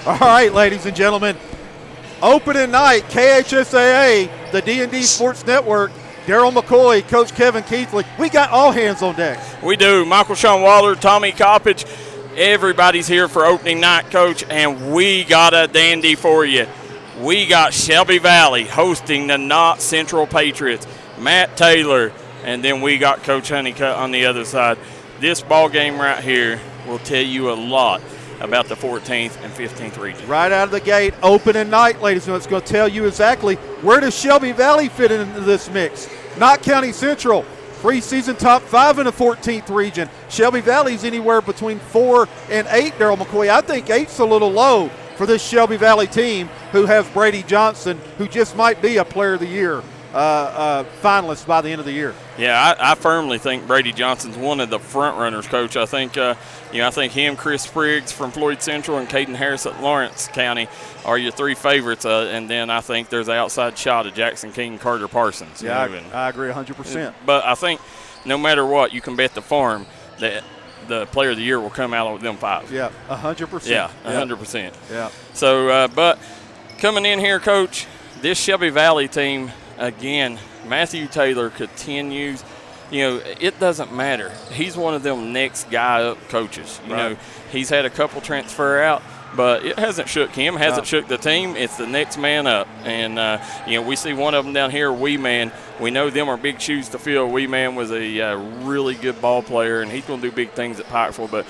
All right, ladies and gentlemen, opening night, KHSAA, the D&D Sports Network, Darryl McCoy, Coach Kevin Keathley. We got all hands on deck. We do. Michael Sean Waller, Tommy Coppage. Everybody's here for opening night, Coach, and we got a dandy for you. We got Shelby Valley hosting the Knott Central Patriots, Matt Taylor, and then we got Coach Honeycutt on the other side. This ball game right here will tell you a lot about the 14th and 15th region. Right out of the gate, opening night, ladies and gentlemen. It's going to tell you exactly where does Shelby Valley fit into this mix. Knott County Central, preseason top 5 in the 14th region. Shelby Valley's anywhere between 4 and 8, Darryl McCoy. I think 8's a little low for this Shelby Valley team who has Brady Johnson, who just might be a Player of the Year finalist by the end of the year. Yeah, I firmly think Brady Johnson's one of the front runners, Coach. I think I think him, Chris Spriggs from Floyd Central, and Caden Harris at Lawrence County are your three favorites. And then I think there's an outside shot of Jackson King and Carter Parsons. Yeah, I agree 100%. But I think no matter what, you can bet the farm that the Player of the Year will come out with them 5. Yeah, 100%. Yeah, 100%. Yeah. So, but coming in here, Coach, this Shelby Valley team, again, Matthew Taylor continues. It doesn't matter. He's one of them next guy up coaches. You know, he's had a couple transfer out, but it hasn't shook him, hasn't shook the team. It's the next man up. And, we see one of them down here, Wee Man. We know them are big shoes to fill. Wee Man was a really good ball player, and he's going to do big things at Pikeville. But,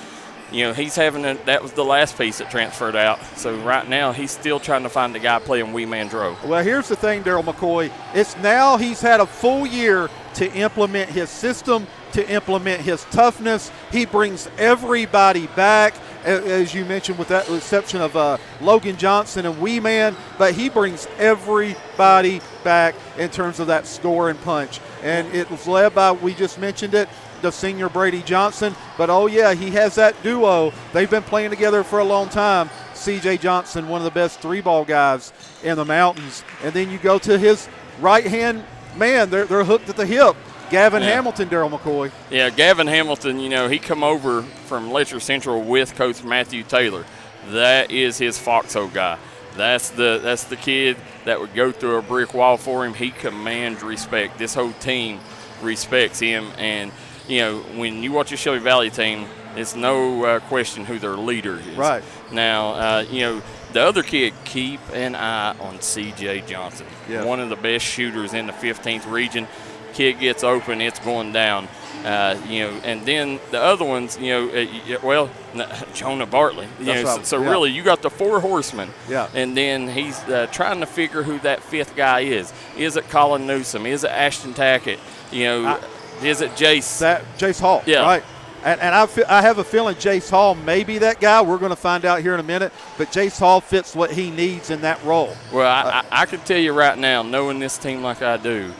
he's that was the last piece that transferred out. So right now he's still trying to find the guy playing Wee Man Dro. Well, here's the thing, Darryl McCoy. It's now he's had a full year to implement his system, to implement his toughness. He brings everybody back, as you mentioned, with that exception of Logan Johnson and Wee Man, but he brings everybody back in terms of that score and punch. And it was led by, we just mentioned it, the senior Brady Johnson, but he has that duo. They've been playing together for a long time. CJ Johnson, one of the best 3-ball guys in the mountains. And then you go to his right-hand man, they're hooked at the hip, Gavin Hamilton, Darryl McCoy. Yeah, Gavin Hamilton, he come over from Letcher Central with Coach Matthew Taylor. That is his Foxhole guy. That's the kid that would go through a brick wall for him. He commands respect. This whole team respects him, and when you watch a Shelby Valley team, it's no question who their leader is. Right. Now, the other kid, keep an eye on C.J. Johnson, one of the best shooters in the 15th region. Kid gets open, it's going down. And then the other ones, Jonah Bartley. Really, you got the 4 horsemen. Yeah. And then he's trying to figure who that 5th guy is. Is it Colin Newsom? Is it Ashton Tackett? Is it Jace? Jace Hall, right. And I have a feeling Jace Hall may be that guy. We're going to find out here in a minute. But Jace Hall fits what he needs in that role. Well, I can tell you right now, knowing this team like I do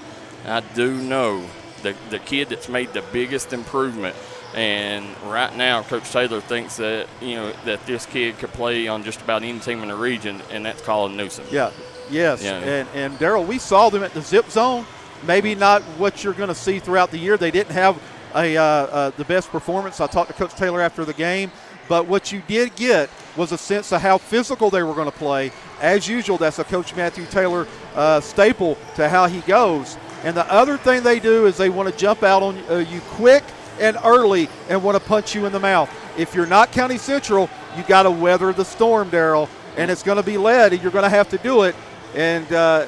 know the kid that's made the biggest improvement. And right now, Coach Taylor thinks that, that this kid could play on just about any team in the region, and that's Colin Newsom. Yeah, yes. Yeah. And Darryl, we saw them at the zip zone. Maybe not what you're going to see throughout the year. They didn't have the best performance. I talked to Coach Taylor after the game. But what you did get was a sense of how physical they were going to play. As usual, that's a Coach Matthew Taylor staple to how he goes. And the other thing they do is they want to jump out on you quick and early and want to punch you in the mouth. If you're not County Central, you got to weather the storm, Darryl. And it's going to be led, and you're going to have to do it. And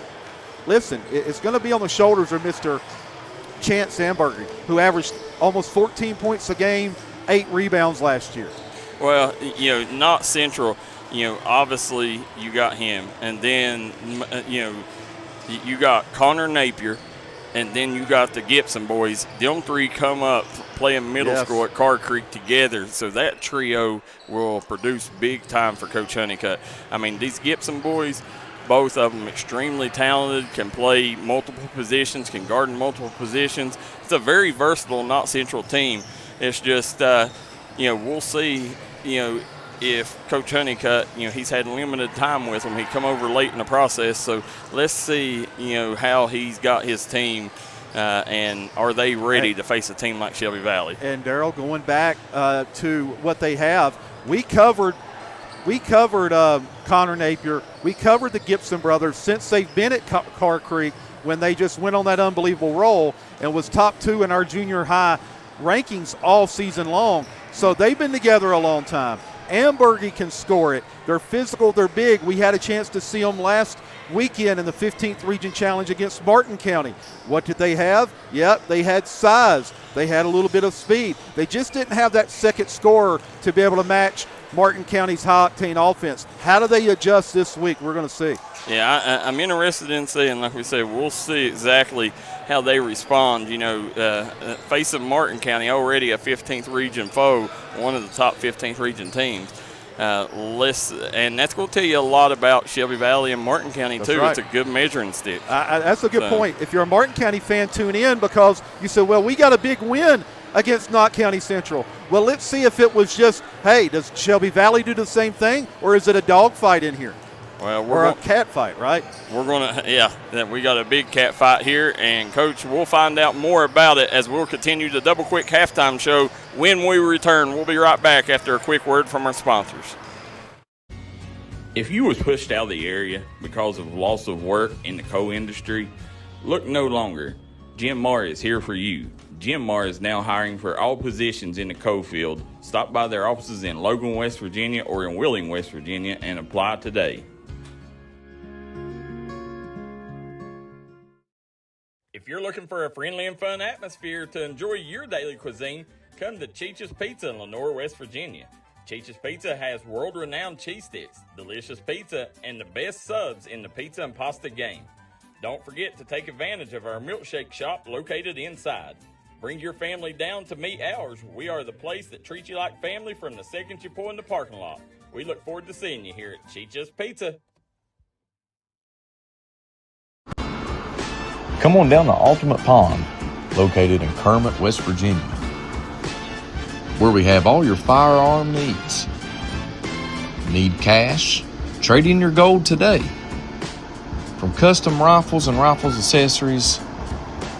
listen, it's going to be on the shoulders of Mr. Chance Sandberger, who averaged almost 14 points a game, 8 rebounds last year. Well, Knott Central, obviously you got him. And then, you got Connor Napier, and then you got the Gibson boys. Them 3 come up playing middle school at Carr Creek together. So that trio will produce big time for Coach Honeycutt. I mean, these Gibson boys, both of them extremely talented, can play multiple positions, can guard in multiple positions. It's a very versatile Knott Central team. It's just, we'll see, if Coach Honeycutt, he's had limited time with him. He come over late in the process. So let's see, how he's got his team and are they ready to face a team like Shelby Valley. And, Darryl, going back to what they have, we covered We covered Connor Napier. We covered the Gibson brothers since they've been at Carr Creek when they just went on that unbelievable roll and was top 2 in our junior high rankings all season long. So they've been together a long time. Ambergy can score it. They're physical. They're big. We had a chance to see them last weekend in the 15th Region Challenge against Martin County. What did they have? Yep, they had size. They had a little bit of speed. They just didn't have that second scorer to be able to match Martin County's high-octane offense. How do they adjust this week? We're going to see. Yeah, I'm interested in seeing, like we said, we'll see exactly how they respond. Facing Martin County, already a 15th Region foe, one of the top 15th Region teams. And that's going to tell you a lot about Shelby Valley and Martin County, that's too. Right. It's a good measuring stick. That's a good point. If you're a Martin County fan, tune in because you said, well, we got a big win against Knott County Central. Well, let's see if it was just, hey, does Shelby Valley do the same thing, or is it a dog fight in here? Well, or a cat fight, right? We're going to, we got a big cat fight here, and, Coach, we'll find out more about it as we'll continue the Double Quick Halftime Show when we return. We'll be right back after a quick word from our sponsors. If you was pushed out of the area because of loss of work in the coal industry, look no longer. Jim Marr is here for you. Jim Marr is now hiring for all positions in the coal field. Stop by their offices in Logan, West Virginia or in Wheeling, West Virginia and apply today. If you're looking for a friendly and fun atmosphere to enjoy your daily cuisine, come to Cheech's Pizza in Lenore, West Virginia. Cheech's Pizza has world-renowned cheese sticks, delicious pizza, and the best subs in the pizza and pasta game. Don't forget to take advantage of our milkshake shop located inside. Bring your family down to meet ours. We are the place that treats you like family from the second you pull in the parking lot. We look forward to seeing you here at Cheech's Pizza. Come on down to Ultimate Pond, located in Kermit, West Virginia, where we have all your firearm needs. Need cash? Trade in your gold today. From custom rifles and rifles accessories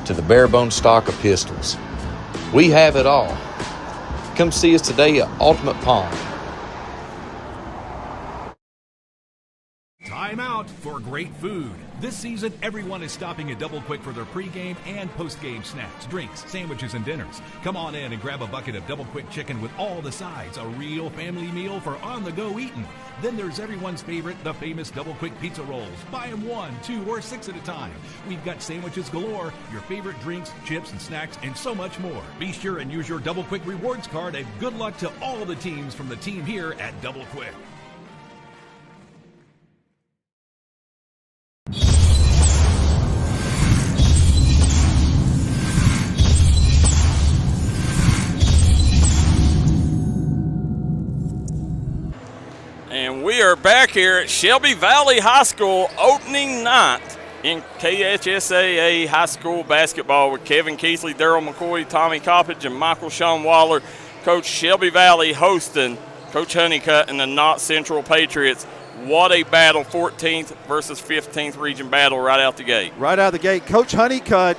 to the bare bone stock of pistols, we have it all. Come see us today at Ultimate Pond. Time out for great food. This season, everyone is stopping at Double Quick for their pregame and postgame snacks, drinks, sandwiches, and dinners. Come on in and grab a bucket of Double Quick chicken with all the sides, a real family meal for on-the-go eating. Then there's everyone's favorite, the famous Double Quick pizza rolls. Buy them 1, 2, or 6 at a time. We've got sandwiches galore, your favorite drinks, chips, and snacks, and so much more. Be sure and use your Double Quick rewards card, and good luck to all the teams from the team here at Double Quick. And we are back here at Shelby Valley High School opening night in KHSAA High School basketball with Kevin Keathley, Darryl McCoy, Tommy Coppage, and Michael Sean Waller. Coach Shelby Valley hosting Coach Honeycutt and the Knott Central Patriots. What a battle, 14th versus 15th region battle right out the gate. Right out of the gate. Coach Honeycutt,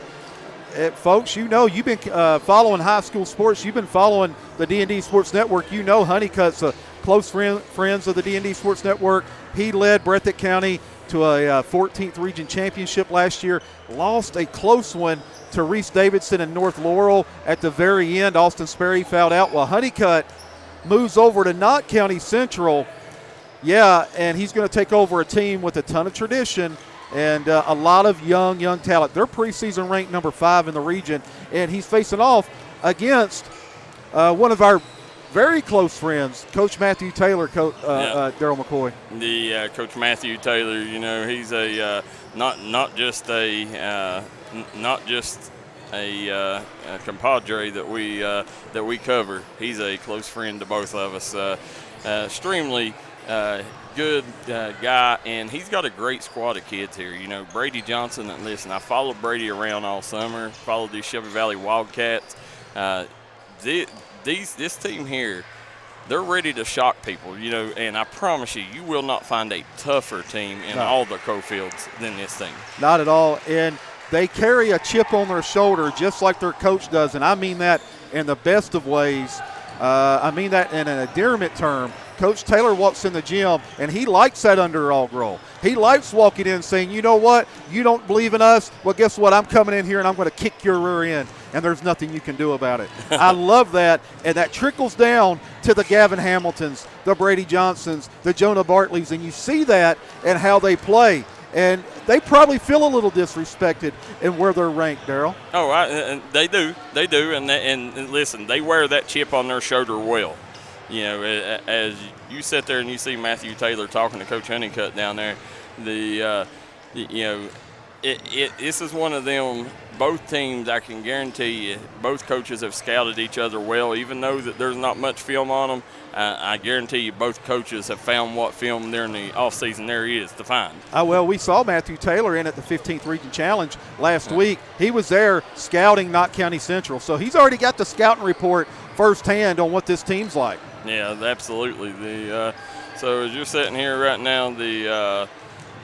folks, you know, you've been following high school sports. You've been following the D&D Sports Network. You know Honeycutt's a close friends of the D&D Sports Network. He led Breathitt County to a 14th region championship last year. Lost a close one to Reese Davidson and North Laurel at the very end. Austin Sperry fouled out while Honeycutt moves over to Knott County Central. Yeah, and he's going to take over a team with a ton of tradition and a lot of young talent. They're preseason ranked number 5 in the region, and he's facing off against one of our very close friends, Coach Matthew Taylor, Darryl McCoy. The Coach Matthew Taylor, you know, he's a not just a compadre that we cover. He's a close friend to both of us. Extremely good guy, and he's got a great squad of kids here. You know, Brady Johnson. And listen, I followed Brady around all summer. Followed these Shelby Valley Wildcats. This team here, they're ready to shock people, you know, and I promise you, you will not find a tougher team in all the co-fields than this team. Not at all, and they carry a chip on their shoulder just like their coach does, and I mean that in the best of ways. I mean that in an endearment term. Coach Taylor walks in the gym, and he likes that underdog role. He likes walking in saying, you know what, you don't believe in us? Well, guess what? I'm coming in here, and I'm going to kick your rear end, and there's nothing you can do about it. I love that, and that trickles down to the Gavin Hamiltons, the Brady Johnsons, the Jonah Bartleys, and you see that and how they play. And they probably feel a little disrespected in where they're ranked, Darryl. Oh, they do. They do. And listen, they wear that chip on their shoulder well. You know, as you sit there and you see Matthew Taylor talking to Coach Honeycutt down there, this is one of them. Both teams, I can guarantee you, both coaches have scouted each other well. Even though that there's not much film on them, I guarantee you both coaches have found what film during the offseason there is to find. Well, we saw Matthew Taylor in at the 15th Region Challenge last week. He was there scouting Knott County Central, so he's already got the scouting report firsthand on what this team's like. Yeah, absolutely. So as you're sitting here right now,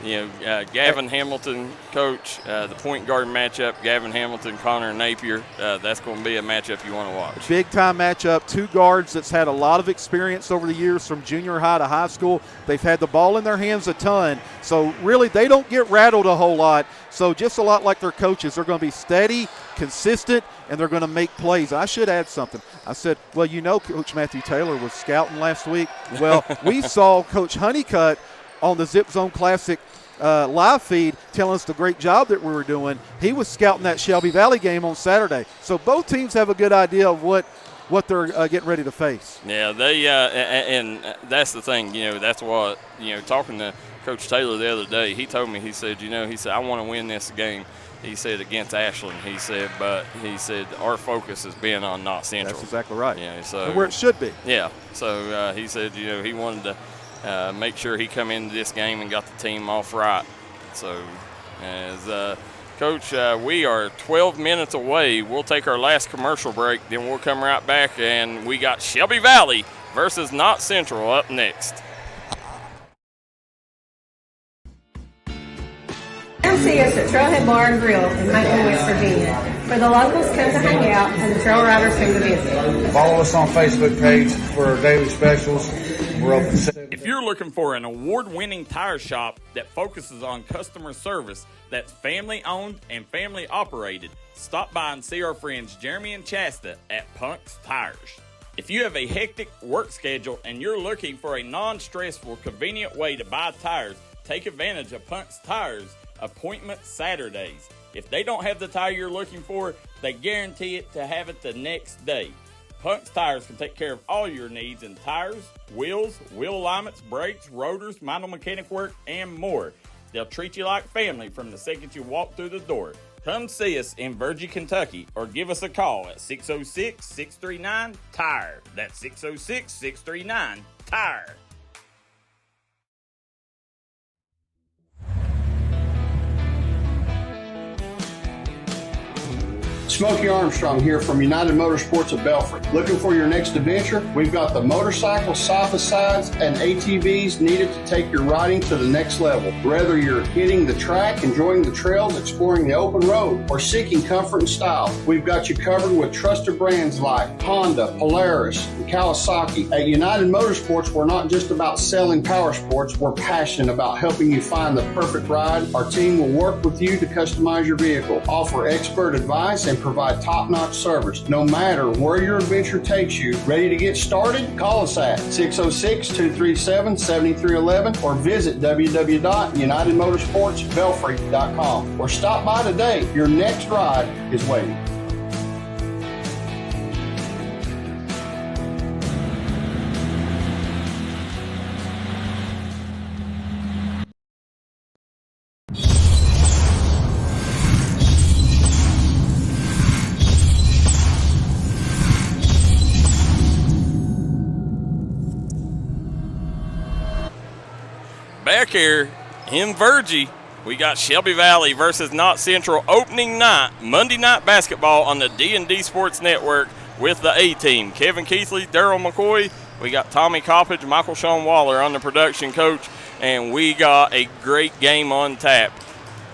Gavin Hamilton, coach, the point guard matchup, Gavin Hamilton, Connor Napier, that's going to be a matchup you want to watch. Big-time matchup, two guards that's had a lot of experience over the years from junior high to high school. They've had the ball in their hands a ton, so really they don't get rattled a whole lot. So just a lot like their coaches, they're going to be steady, consistent, and they're going to make plays. I should add something. I said, well, you know, Coach Matthew Taylor was scouting last week. Well, we saw Coach Honeycutt on the Zip Zone Classic live feed telling us the great job that we were doing. He was scouting that Shelby Valley game on Saturday. So both teams have a good idea of what they're getting ready to face. Yeah, and that's the thing. You know, that's what, talking to Coach Taylor the other day, he told me, he said, I want to win this game. He said against Ashland. He said, but he said our focus has been on Knott Central. That's exactly right. So and where it should be. Yeah. So he said, he wanted to make sure he come into this game and got the team off right. So as Coach, we are 12 minutes away. We'll take our last commercial break, then we'll come right back, and we got Shelby Valley versus Knott Central up next. Come see us at Trailhead Bar and Grill in Macon, West Virginia, where the locals come to hang out and the trail riders come to visit. Follow us on Facebook page for our daily specials. We're open. If you're looking for an award-winning tire shop that focuses on customer service that's family-owned and family-operated, stop by and see our friends Jeremy and Chasta at Punk's Tires. If you have a hectic work schedule and you're looking for a non-stressful, convenient way to buy tires, take advantage of Punk's Tires Appointment Saturdays. If they don't have the tire you're looking for, they guarantee it to have it the next day. Punk's Tires can take care of all your needs in tires, wheels, wheel alignments, brakes, rotors, minor mechanic work, and more. They'll treat you like family from the second you walk through the door. Come see us in Virgie, Kentucky, or give us a call at 606-639-TIRE. That's 606-639-TIRE. Smokey Armstrong here from United Motorsports of Belfry. Looking for your next adventure? We've got the motorcycles, side-by-sides, and ATVs needed to take your riding to the next level. Whether you're hitting the track, enjoying the trails, exploring the open road, or seeking comfort and style, we've got you covered with trusted brands like Honda, Polaris, and Kawasaki. At United Motorsports, we're not just about selling power sports. We're passionate about helping you find the perfect ride. Our team will work with you to customize your vehicle, offer expert advice, and provide top-notch service. No matter where your adventure takes you, ready to get started? Call us at 606-237-7311 or visit www.unitedmotorsportsbelfry.com or stop by today. Your next ride is waiting. Back here in Virgie, we got Shelby Valley versus Knott Central opening night, Monday night basketball on the D&D Sports Network with the A-team. Kevin Keathley, Darryl McCoy, we got Tommy Coppage, Michael Sean Waller on the production coach, and we got a great game on tap.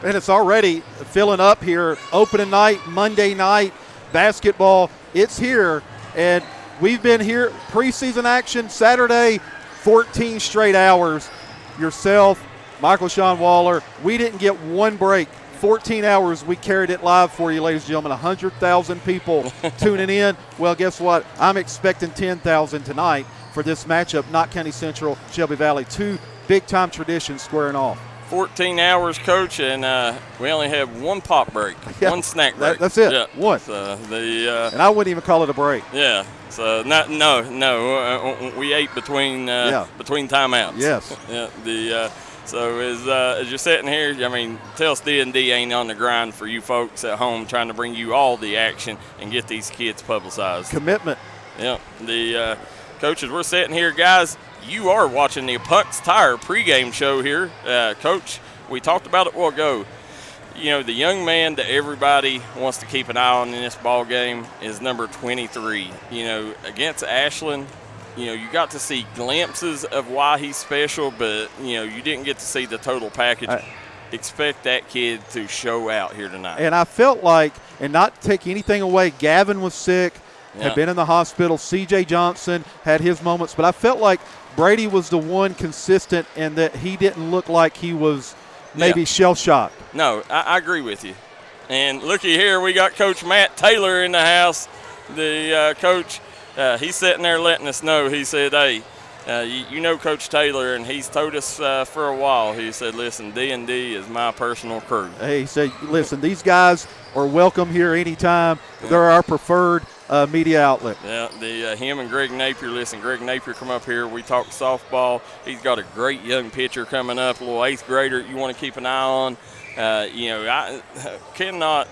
And it's already filling up here. Opening night, Monday night basketball, it's here. And We've been here, preseason action, Saturday, 14 straight hours. Yourself, Michael Sean Waller, we didn't get one break. 14 hours, we carried it live for you, ladies and gentlemen. 100,000 people tuning in. Well, guess what? I'm expecting 10,000 tonight for this matchup, Knott County Central, Shelby Valley. Two big-time traditions squaring off. 14 hours, Coach, and we only have one pop break, one snack break. That's it, yeah. one. So and I wouldn't even call it a break. Yeah. So no. We ate between timeouts. Yes. Yeah. So as you're sitting here, I mean, tell us D&D ain't on the grind for you folks at home, trying to bring you all the action and get these kids publicized. Commitment. Yeah. The coaches, we're sitting here, guys. You are watching the Puck's Tire pregame show here. Coach, we talked about it a while ago. You know, the young man that everybody wants to keep an eye on in this ball game is number 23. You know, against Ashland, you know, you got to see glimpses of why he's special, but, you know, you didn't get to see the total package. Expect that kid to show out here tonight. And I felt like, and not to take anything away, Gavin was sick, had been in the hospital. C.J. Johnson had his moments, but I felt like Brady was the one consistent in that he didn't look like he was maybe shell-shocked. No, I agree with you. And looky here, we got Coach Matt Taylor in the house. The coach, he's sitting there letting us know. He said, hey, you know Coach Taylor, and he's told us for a while. He said, listen, D&D is my personal crew. Hey, he said, listen, these guys are welcome here anytime. They're our preferred media outlet. Yeah, him and Greg Napier. Listen, Greg Napier come up here. We talk softball. He's got a great young pitcher coming up, a little 8th grader you want to keep an eye on. You know, I cannot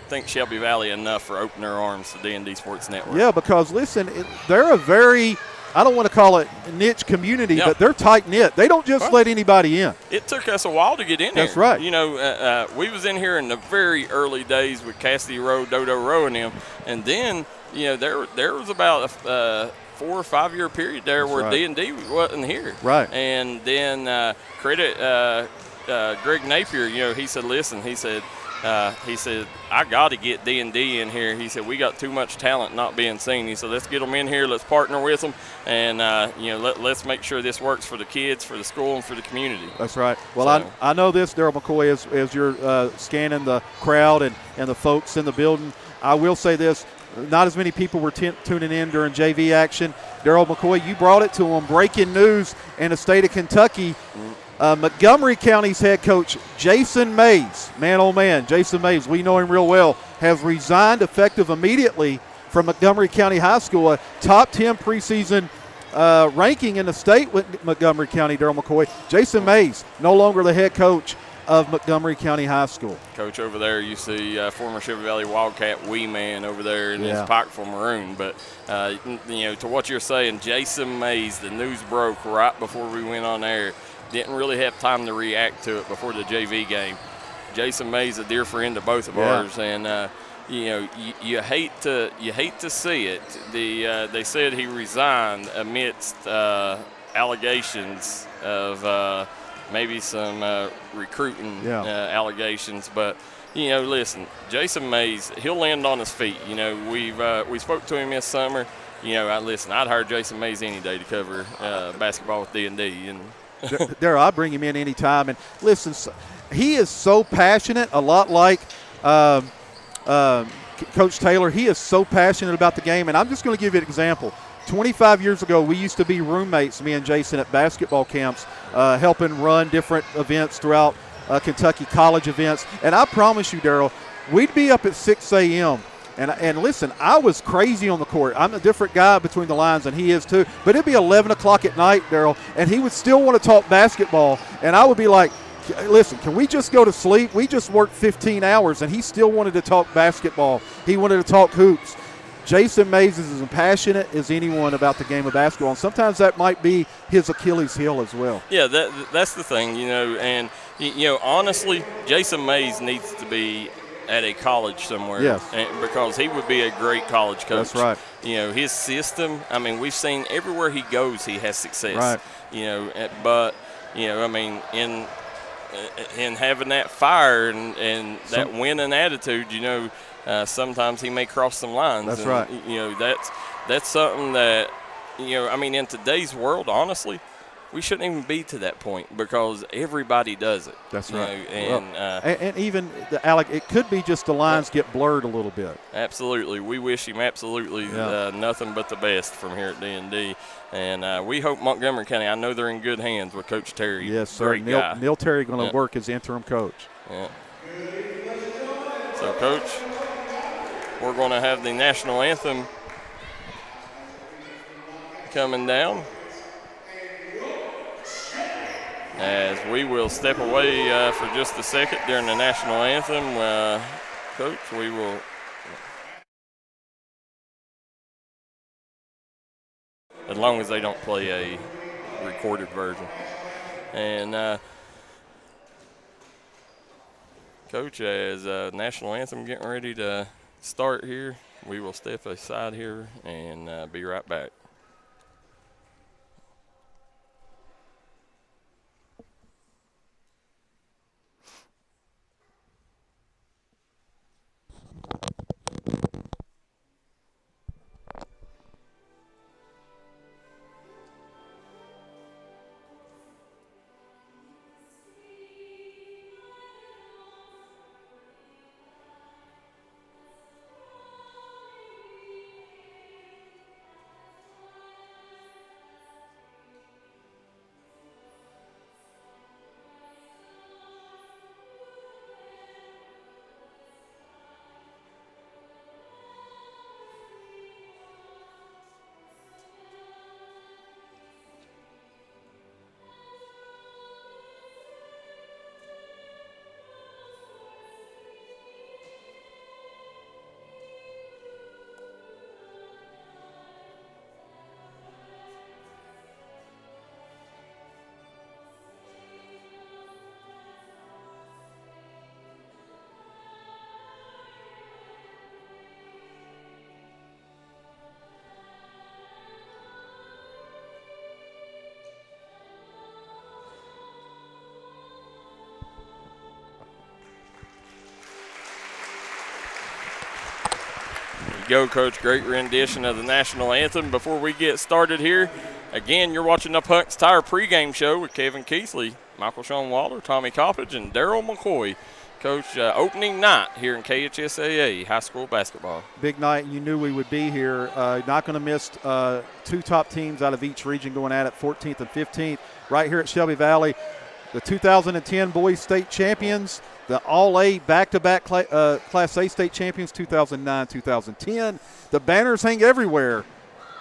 thank Shelby Valley enough for opening their arms to D&D Sports Network. Yeah, because, listen, they're a very – I don't want to call it niche community, but they're tight-knit. They don't just let anybody in. It took us a while to get in there. That's right. You know, we was in here in the very early days with Cassidy Rowe, Dodo Rowe, and them. And then, you know, there was about a 4 or 5 year period there where D&D wasn't here. Right. And then credit Greg Napier, you know, he said, listen, he said, I got to get D&D in here. He said, we got too much talent not being seen. He said, let's get them in here. Let's partner with them. And, you know, let's make sure this works for the kids, for the school, and for the community. That's right. Well, I know this, Darryl McCoy, as you're scanning the crowd and the folks in the building. I will say this. Not as many people were tuning in during JV action. Darryl McCoy, you brought it to them. Breaking news in the state of Kentucky. Montgomery County's head coach, Jason Mays, man, oh man, Jason Mays, we know him real well, has resigned effective immediately from Montgomery County High School, a top 10 preseason ranking in the state with Montgomery County, Darryl McCoy. Jason Mays, no longer the head coach of Montgomery County High School. Coach, over there you see former Shelby Valley Wildcat wee man over there in his pocketful maroon. But, you know, to what you're saying, Jason Mays, the news broke right before we went on air. Didn't really have time to react to it before the JV game. Jason Mays, a dear friend of both of ours, and you know, you hate to see it. They said he resigned amidst allegations of maybe some recruiting allegations, but you know, listen, Jason Mays, he'll land on his feet. You know, we spoke to him this summer. You know, I'd hire Jason Mays any day to cover basketball with D&D. And Darryl, I bring him in anytime. And listen, he is so passionate, a lot like Coach Taylor. He is so passionate about the game. And I'm just going to give you an example. 25 years ago, we used to be roommates, me and Jason, at basketball camps, helping run different events throughout Kentucky, college events. And I promise you, Darryl, we'd be up at 6 a.m., And listen, I was crazy on the court. I'm a different guy between the lines, and he is too. But it'd be 11 o'clock at night, Darryl, and he would still want to talk basketball. And I would be like, listen, can we just go to sleep? We just worked 15 hours, and he still wanted to talk basketball. He wanted to talk hoops. Jason Mays is as passionate as anyone about the game of basketball, and sometimes that might be his Achilles heel as well. Yeah, that's the thing, you know. And, you know, honestly, Jason Mays needs to be at a college somewhere. Yes. Because he would be a great college coach. That's right. You know, his system, I mean, we've seen everywhere he goes he has success. Right. You know, but, you know, I mean, in having that fire and that winning attitude, you know, sometimes he may cross some lines. That's and, right. You know, that's something that, in today's world, honestly, we shouldn't even be to that point because everybody does it. That's right. And even, Alec, it could be just the lines get blurred a little bit. Absolutely. We wish him absolutely nothing but the best from here at D&D. And we hope Montgomery County, I know they're in good hands with Coach Terry. Yes, sir. Great guy. Neil Terry going to work as interim coach. Yeah. So, Coach, we're going to have the national anthem coming down. As we will step away for just a second during the national anthem. Coach, we will. As long as they don't play a recorded version. And, Coach, as national anthem getting ready to start here, we will step aside here and be right back. Go, Coach. Great rendition of the national anthem. Before we get started here, again, you're watching the Punks Tire pregame show with Kevin Keathley, Michael Sean Waller, Tommy Coppage, and Darryl McCoy. Coach, opening night here in KHSAA high school basketball. Big night. You knew we would be here. Not going to miss two top teams out of each region going at it, 14th and 15th, right here at Shelby Valley. The 2010 boys state champions, the All-A back-to-back Class A state champions, 2009, 2010. The banners hang everywhere.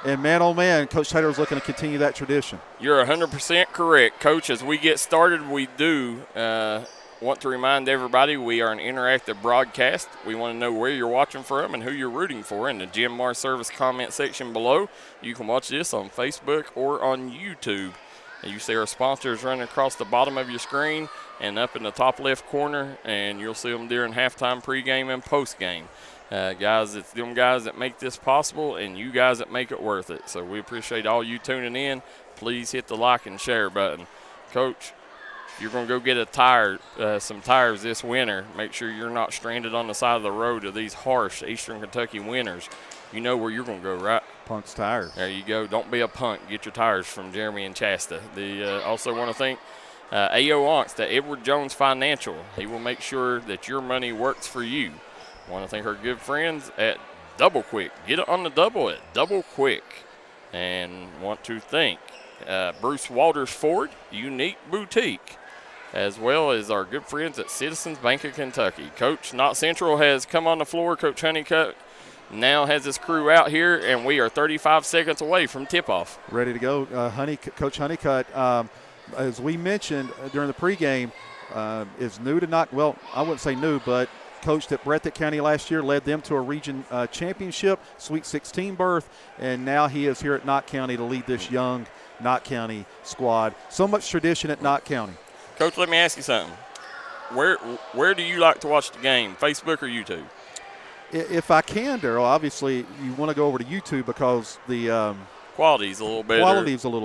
And, man, oh, man, Coach Taylor is looking to continue that tradition. You're 100% correct. Coach, as we get started, we do want to remind everybody we are an interactive broadcast. We want to know where you're watching from and who you're rooting for in the GMR service comment section below. You can watch this on Facebook or on YouTube. You see our sponsors running across the bottom of your screen and up in the top left corner, and you'll see them during halftime, pregame, and postgame. Guys, it's them guys that make this possible and you guys that make it worth it. So we appreciate all you tuning in. Please hit the like and share button. Coach, if you're going to go get some tires this winter, make sure you're not stranded on the side of the road of these harsh Eastern Kentucky winters. You know where you're going to go, right? Punk's Tires. There you go. Don't be a punk. Get your tires from Jeremy and Chasta. Also want to thank A.O. Onks, the Edward Jones Financial. He will make sure that your money works for you. Want to thank our good friends at Double Quick. Get it on the double at Double Quick. And want to thank Bruce Walters Ford, Unique Boutique, as well as our good friends at Citizens Bank of Kentucky. Coach, Not Central has come on the floor. Coach Honeycutt now has his crew out here, and we are 35 seconds away from tip-off. Ready to go. Coach Honeycutt, as we mentioned during the pregame, is new to Knott. Well, I wouldn't say new, but coached at Breathitt County last year, led them to a region championship, Sweet 16 berth, and now he is here at Knott County to lead this young Knott County squad. So much tradition at Knott County. Coach, let me ask you something. Where do you like to watch the game, Facebook or YouTube? If I can, Darryl, obviously you want to go over to YouTube because the quality's a little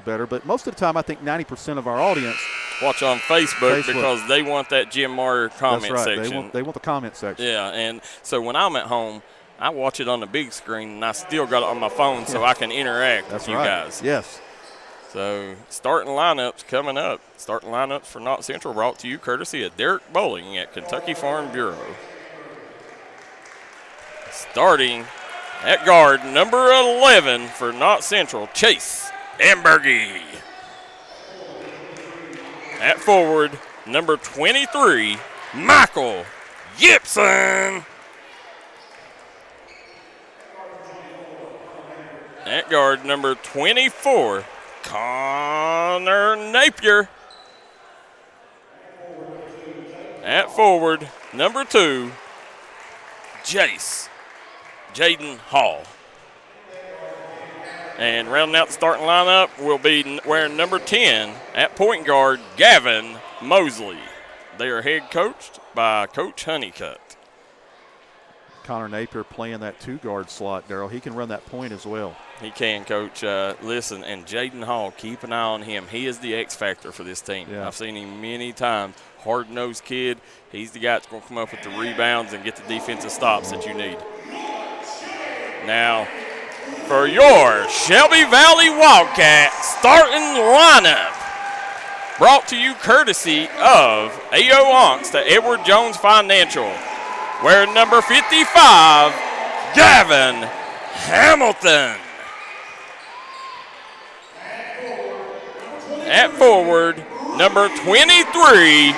better. But most of the time I think 90% of our audience watch on Facebook because they want that Jim Marr comment section. They want the comment section. Yeah, and so when I'm at home, I watch it on the big screen, and I still got it on my phone so I can interact with you guys. Yes. So starting lineups coming up. Starting lineups for Knott Central brought to you courtesy of Derek Bowling at Kentucky Farm Bureau. Starting at guard, number 11 for Knott Central, Chase Ambergy. At forward, number 23, Michael Gibson. At guard, number 24, Connor Napier. At forward, number 2, Jaden Hall. And rounding out the starting lineup will be wearing number 10 at point guard, Gavin Mosley. They are head coached by Coach Honeycutt. Connor Napier playing that 2-guard slot, Darryl. He can run that point as well. He can, Coach. Listen, and Jaden Hall, keep an eye on him. He is the X factor for this team. Yeah. I've seen him many times. Hard-nosed kid. He's the guy that's going to come up with the rebounds and get the defensive stops that you need. Now, for your Shelby Valley Wildcats starting lineup, brought to you courtesy of A.O. Onks to Edward Jones Financial. Wearing number 55, Gavin Hamilton. At forward, number 23,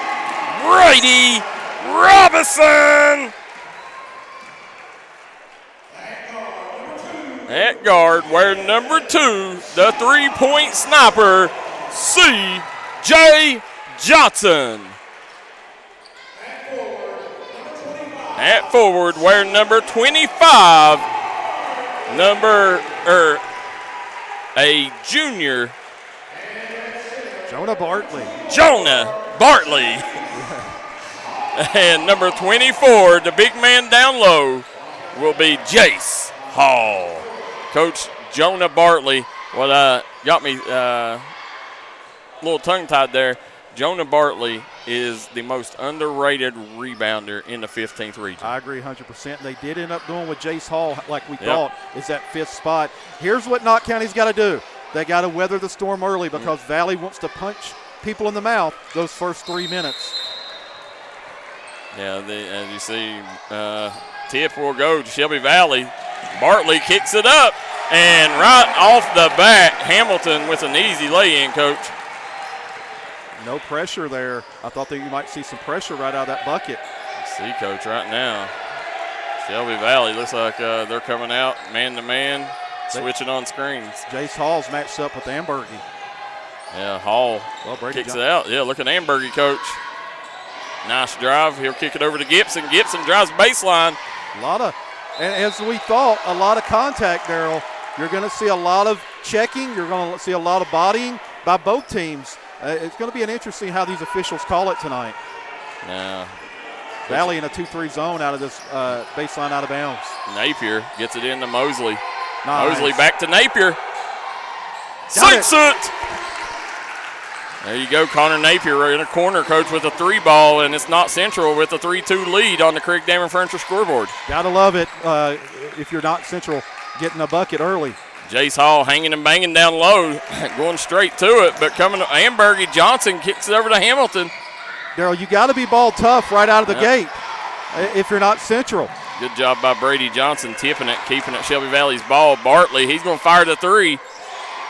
Brady Robinson. At guard, wearing number 2, the 3-point sniper, C.J. Johnson. At forward, wearing number 25, a junior, Jonah Bartley. And number 24, the big man down low, will be Jace Hall. Coach Jonah Bartley, what got me a little tongue-tied there, Jonah Bartley is the most underrated rebounder in the 15th region. I agree 100%. They did end up going with Jace Hall, like we thought, is that 5th spot. Here's what Knott County's got to do. They got to weather the storm early because Valley wants to punch people in the mouth those first 3 minutes. Yeah, as you see, tip will go to Shelby Valley. Bartley kicks it up, and right off the bat, Hamilton with an easy lay-in, Coach. No pressure there. I thought that you might see some pressure right out of that bucket. See, Coach, right now, Shelby Valley looks like they're coming out man-to-man, switching on screens. Jace Hall's matched up with Ambergy. Yeah, Hall kicks it out. Yeah, look at Ambergy, Coach. Nice drive. He'll kick it over to Gibson. Gibson drives baseline. And as we thought, a lot of contact, Darryl. You're going to see a lot of checking. You're going to see a lot of bodying by both teams. It's going to be an interesting how these officials call it tonight. Yeah. Valley in a 2-3 zone out of this baseline out of bounds. Napier gets it into Mosley. Nice. Mosley back to Napier. Sinks it. There you go, Connor Napier in a corner, Coach, with a 3-ball, and it's Knott Central with a 3-2 lead on the Craig Damon Furniture scoreboard. Gotta love it if you're Knott Central getting a bucket early. Jace Hall hanging and banging down low, going straight to it, but coming to Ambergy. Johnson kicks it over to Hamilton. Darryl, you got to be ball tough right out of the gate if you're Knott Central. Good job by Brady Johnson tipping it, keeping it Shelby Valley's ball. Bartley, he's going to fire the 3.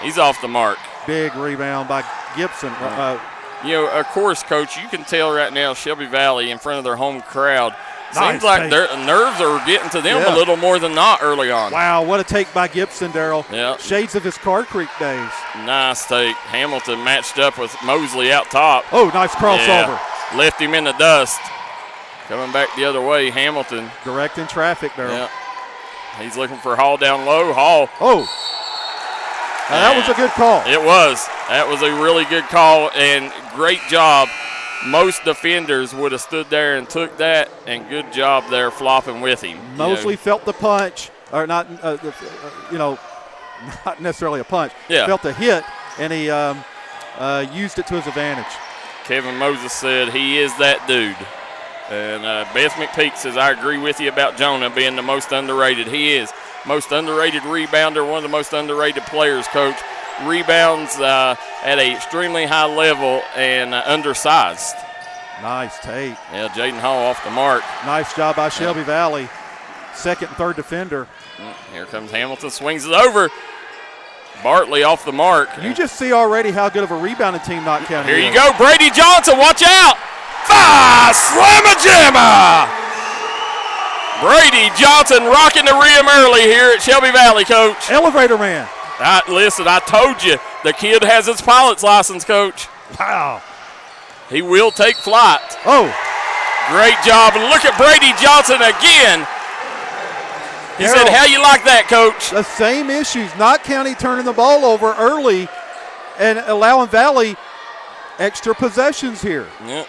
He's off the mark. Big rebound by Gibson. Of course, Coach, you can tell right now Shelby Valley in front of their home crowd. Nice Seems like take. their nerves are getting to them a little more than not early on. Wow, what a take by Gibson, Darryl. Yep. Shades of his Car Creek days. Nice take. Hamilton matched up with Mosley out top. Oh, nice crossover. Yeah. Left him in the dust. Coming back the other way, Hamilton. Directing traffic, Darryl. Yep. He's looking for Hall down low. Hall. Oh. That was a good call. It was. That was a really good call and great job. Most defenders would have stood there and took that, and good job there flopping with him. Mosley felt the punch, or not, not necessarily a punch. Yeah. Felt the hit, and he used it to his advantage. Kevin Moses said he is that dude. And Beth McPeak says, I agree with you about Jonah being the most underrated. He is. Most underrated rebounder, one of the most underrated players, Coach. Rebounds at an extremely high level and undersized. Nice take. Yeah, Jaden Hall off the mark. Nice job by Shelby Valley. Second and third defender. Here comes Hamilton, swings it over. Bartley off the mark. You just see already how good of a rebounding team Knott County Here is. you go, Brady Johnson, watch out. Slamma-jamma! Brady Johnson rocking the rim early here at Shelby Valley, Coach. Elevator man. Listen, I told you, the kid has his pilot's license, Coach. Wow. He will take flight. Oh. Great job. And look at Brady Johnson again. He said, how you like that, Coach? The same issues. Knott County turning the ball over early and allowing Valley extra possessions here. Yep.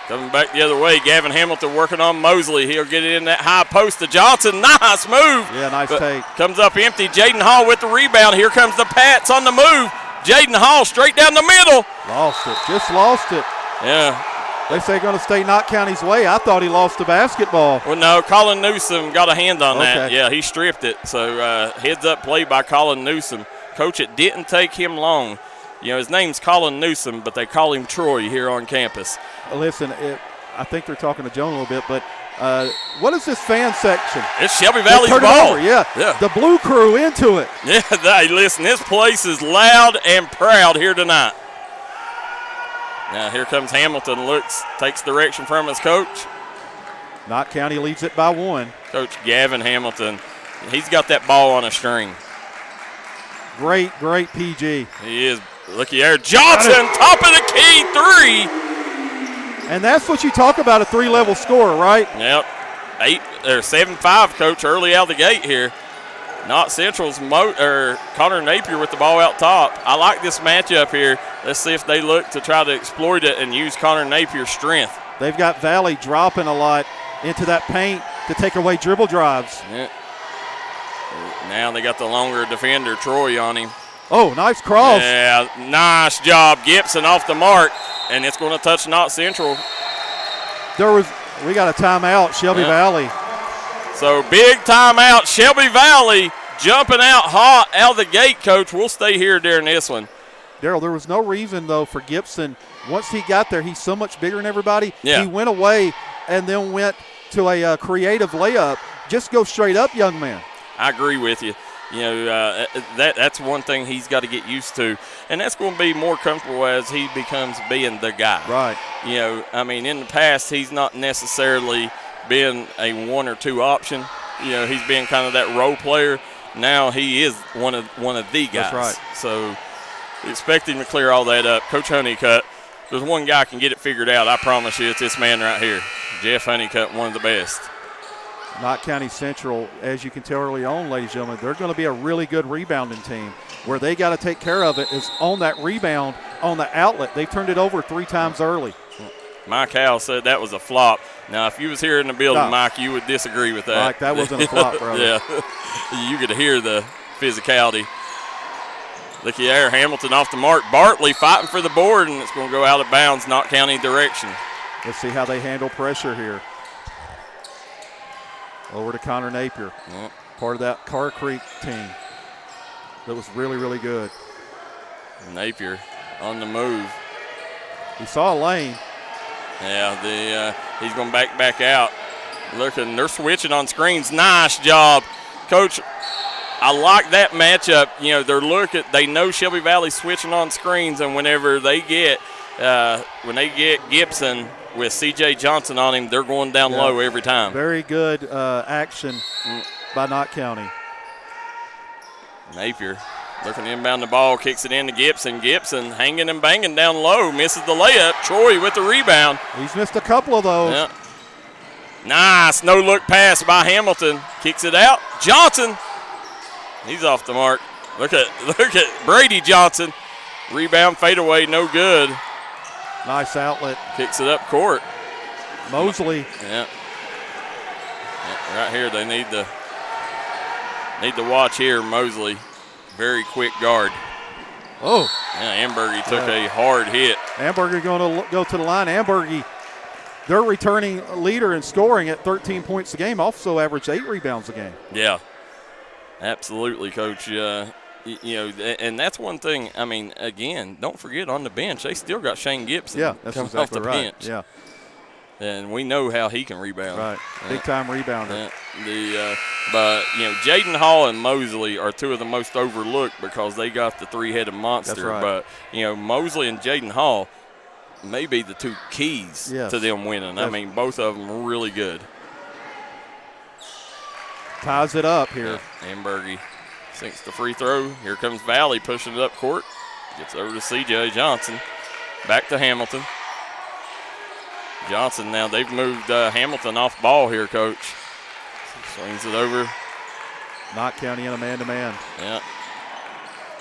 Coming back the other way, Gavin Hamilton working on Mosley. He'll get it in that high post to Johnson. Nice move. Yeah, nice take. Comes up empty. Jaden Hall with the rebound. Here comes the Pats on the move. Jaden Hall straight down the middle. Lost it. Just lost it. Yeah. They say going to stay Knott County's way. I thought he lost the basketball. Well, no, Colin Newsom got a hand on that. Okay. Yeah, he stripped it. So heads up play by Colin Newsom. Coach, it didn't take him long. You know, his name's Colin Newsom, but they call him Troy here on campus. Listen, I think they're talking to Joan a little bit, but what is this fan section? It's Shelby Valley's turn ball. It over, yeah. The Blue Crew into it. Yeah, hey, listen, this place is loud and proud here tonight. Now here comes Hamilton, takes direction from his coach. Knott County leads it by 1. Coach Gavin Hamilton, he's got that ball on a string. Great PG. He is. Looky there, Johnson, top of the key, 3. And that's what you talk about, a 3-level score, right? Yep. 7-5, Coach, early out of the gate here. Knott Central's Connor Napier with the ball out top. I like this matchup here. Let's see if they look to try to exploit it and use Connor Napier's strength. They've got Valley dropping a lot into that paint to take away dribble drives. Yeah. Now they got the longer defender, Troy, on him. Oh, nice cross. Yeah, nice job. Gibson off the mark, and it's going to touch Knott Central. We got a timeout, Shelby Valley. So big timeout, Shelby Valley jumping out hot out of the gate, Coach. We'll stay here during this one. Darryl, there was no reason, though, for Gibson. Once he got there, he's so much bigger than everybody. Yeah. He went away and then went to a creative layup. Just go straight up, young man. I agree with you. You know, that's one thing he's got to get used to, and that's going to be more comfortable as he becomes being the guy. Right. You know, I mean, in the past, he's not necessarily been a 1 or 2 option. You know, he's been kind of that role player. Now he is one of the guys. That's right. So expect him to clear all that up. Coach Honeycutt, there's one guy can get it figured out. I promise you, it's this man right here, Jeff Honeycutt, one of the best. Knott County Central, as you can tell early on, ladies and gentlemen, they're going to be a really good rebounding team. Where they got to take care of it is on that rebound on the outlet. They've turned it over 3 times early. Mike Howell said that was a flop. Now, if you was here in the building, Mike, you would disagree with that. Mike, that wasn't a flop, brother. Yeah, you could hear the physicality. Looky there, Hamilton off the mark. Bartley fighting for the board, and it's going to go out of bounds, Knott County direction. Let's see how they handle pressure here. Over to Connor Napier, part of that Carr Creek team that was really, really good. Napier on the move. He saw a lane. Yeah, he's going back out. Looking, they're switching on screens. Nice job, Coach. I like that matchup. You know, they know Shelby Valley switching on screens, and whenever they get Gibson with C.J. Johnson on him, they're going down low every time. Very good action by Knott County. Napier looking to inbound the ball, kicks it into Gibson. Gibson hanging and banging down low, misses the layup. Troy with the rebound. He's missed a couple of those. Yeah. Nice no-look pass by Hamilton. Kicks it out. Johnson. He's off the mark. Look at Brady Johnson. Rebound fadeaway, no good. Nice outlet. Kicks it up court. Mosley. Yeah. Right here, they need to watch here. Mosley, very quick guard. Oh. Yeah, Ambergy took a hard hit. Ambergy going to go to the line. Ambergy their returning leader in scoring at 13 points a game also averaged 8 rebounds a game. Yeah, absolutely, Coach. And that's one thing. I mean, again, don't forget on the bench, they still got Shane Gibson. Yeah, that's coming exactly off the right. bench. Yeah. And we know how he can rebound. Right, big-time rebounder. But Jaden Hall and Mosley are two of the most overlooked because they got the three-headed monster. That's right. But, Mosley and Jaden Hall may be the two keys to them winning. Yes. I mean, both of them are really good. Ties it up here. Ambergy sinks the free throw. Here comes Valley pushing it up court. Gets over to C.J. Johnson. Back to Hamilton. Johnson now, they've moved Hamilton off ball here, Coach. Swings it over. Knott County in a man-to-man. Yeah.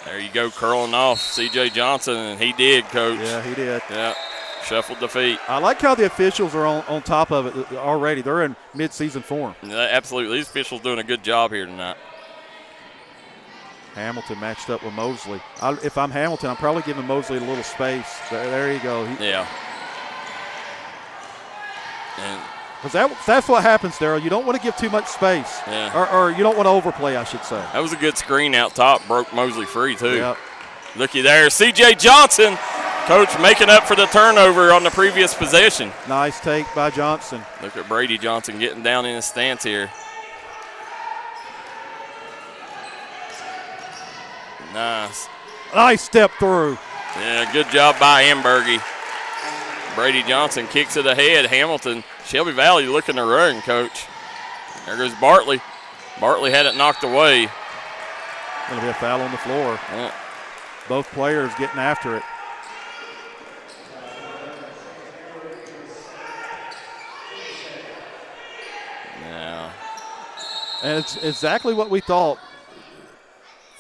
There you go, curling off C.J. Johnson, and he did, Coach. Yeah, he did. Yeah, shuffled the feet. I like how the officials are on top of it already. They're in mid-season form. Yeah, absolutely. These officials doing a good job here tonight. Hamilton matched up with Mosley. If I'm Hamilton, I'm probably giving Mosley a little space. There you go. Yeah. Because that's what happens, Darryl. You don't want to give too much space. Yeah. Or you don't want to overplay, I should say. That was a good screen out top. Broke Mosley free, too. Yep. Looky there. C.J. Johnson, Coach, making up for the turnover on the previous possession. Nice take by Johnson. Look at Brady Johnson getting down in his stance here. Nice step through. Yeah, good job by Ambergy. Brady Johnson kicks it ahead. Hamilton, Shelby Valley looking to run, Coach. There goes Bartley. Bartley had it knocked away. Going to be a foul on the floor. Yeah. Both players getting after it. Yeah. And it's exactly what we thought.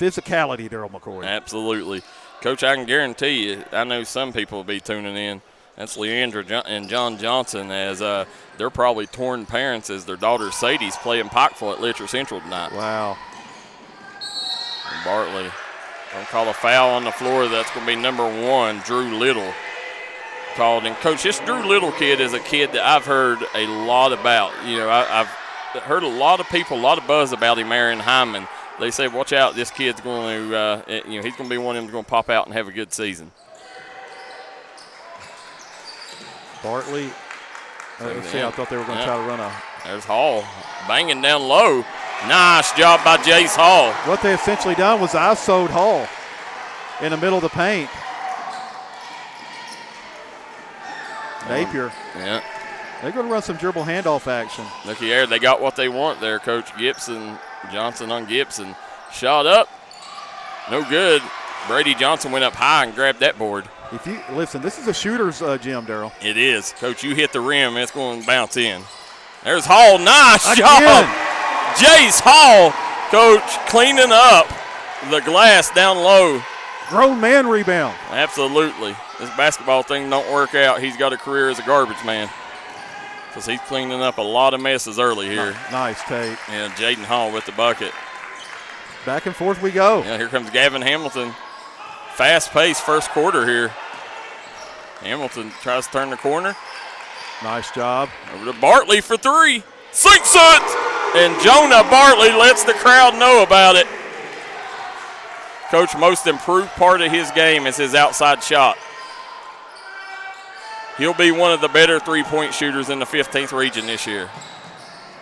Physicality, Darryl McCoy. Absolutely. Coach, I can guarantee you, I know some people will be tuning in. That's Leandra and John Johnson, as they're probably torn parents as their daughter Sadie's playing Pikeville at Letcher Central tonight. Wow. And Bartley going to call a foul on the floor. That's going to be number 1, Drew Little, called. And, Coach, this Drew Little kid is a kid that I've heard a lot about. I've heard a lot of people, a lot of buzz about him, Aaron Hyman. They say, watch out, this kid's going to, he's going to be one of them that's going to pop out and have a good season. Bartley. Let's see, I thought they were going to try to run a. There's Hall banging down low. Nice job by Jace Hall. What they essentially done was ISO'd Hall in the middle of the paint. Napier. Yeah. They're going to run some dribble handoff action. Looky there, they got what they want there, Coach. Gibson, Johnson on Gibson. Shot up. No good. Brady Johnson went up high and grabbed that board. If you listen, this is a shooter's gym, Darryl. It is. Coach, you hit the rim, it's going to bounce in. There's Hall. Nice job. Jace Hall, Coach, cleaning up the glass down low. Grown man rebound. Absolutely. This basketball thing don't work out. He's got a career as a garbage man because he's cleaning up a lot of messes early here. Nice take. And Jaden Hall with the bucket. Back and forth we go. Yeah, here comes Gavin Hamilton. Fast-paced first quarter here. Hamilton tries to turn the corner. Nice job. Over to Bartley for 3. Sinks it! And Jonah Bartley lets the crowd know about it. Coach, most improved part of his game is his outside shot. He'll be one of the better three-point shooters in the 15th region this year.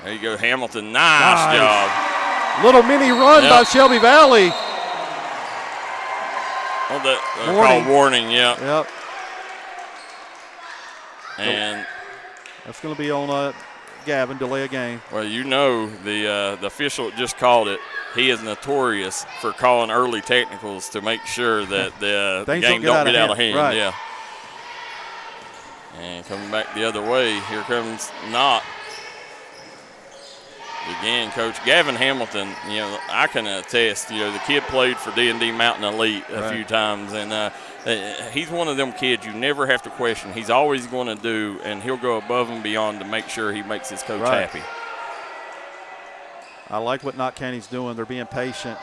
There you go, Hamilton. Nice job. Little mini run by Shelby Valley. Oh, they're called warning, yeah. Yep. And that's going to be on Gavin, delay a game. Well, the official just called it. He is notorious for calling early technicals to make sure that the game don't get out of hand. Right. Yeah. And coming back the other way, here comes Knott. Again, Coach Gavin Hamilton, I can attest, the kid played for D&D Mountain Elite a few times, and he's one of them kids you never have to question. He's always going to do, and he'll go above and beyond to make sure he makes his coach happy. I like what Knott County's doing. They're being patient.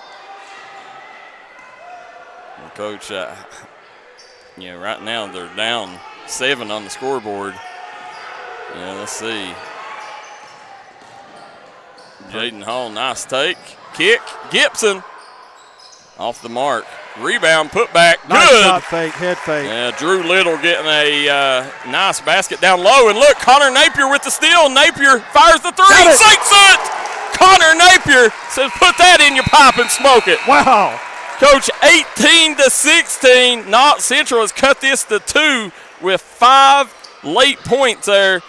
Well, Coach, right now they're down 7 on the scoreboard. Yeah, let's see. Jaden Hall, nice take. Kick, Gibson. Off the mark. Rebound, put back, nice good. Shot fake, head fake. Yeah, Drew Little getting a nice basket down low. And look, Connor Napier with the steal. Napier fires the three, sinks it. Connor Napier says, put that in your pipe and smoke it. Wow. Coach, 18-16. Knott Central has cut this to 2 with 5 late points there.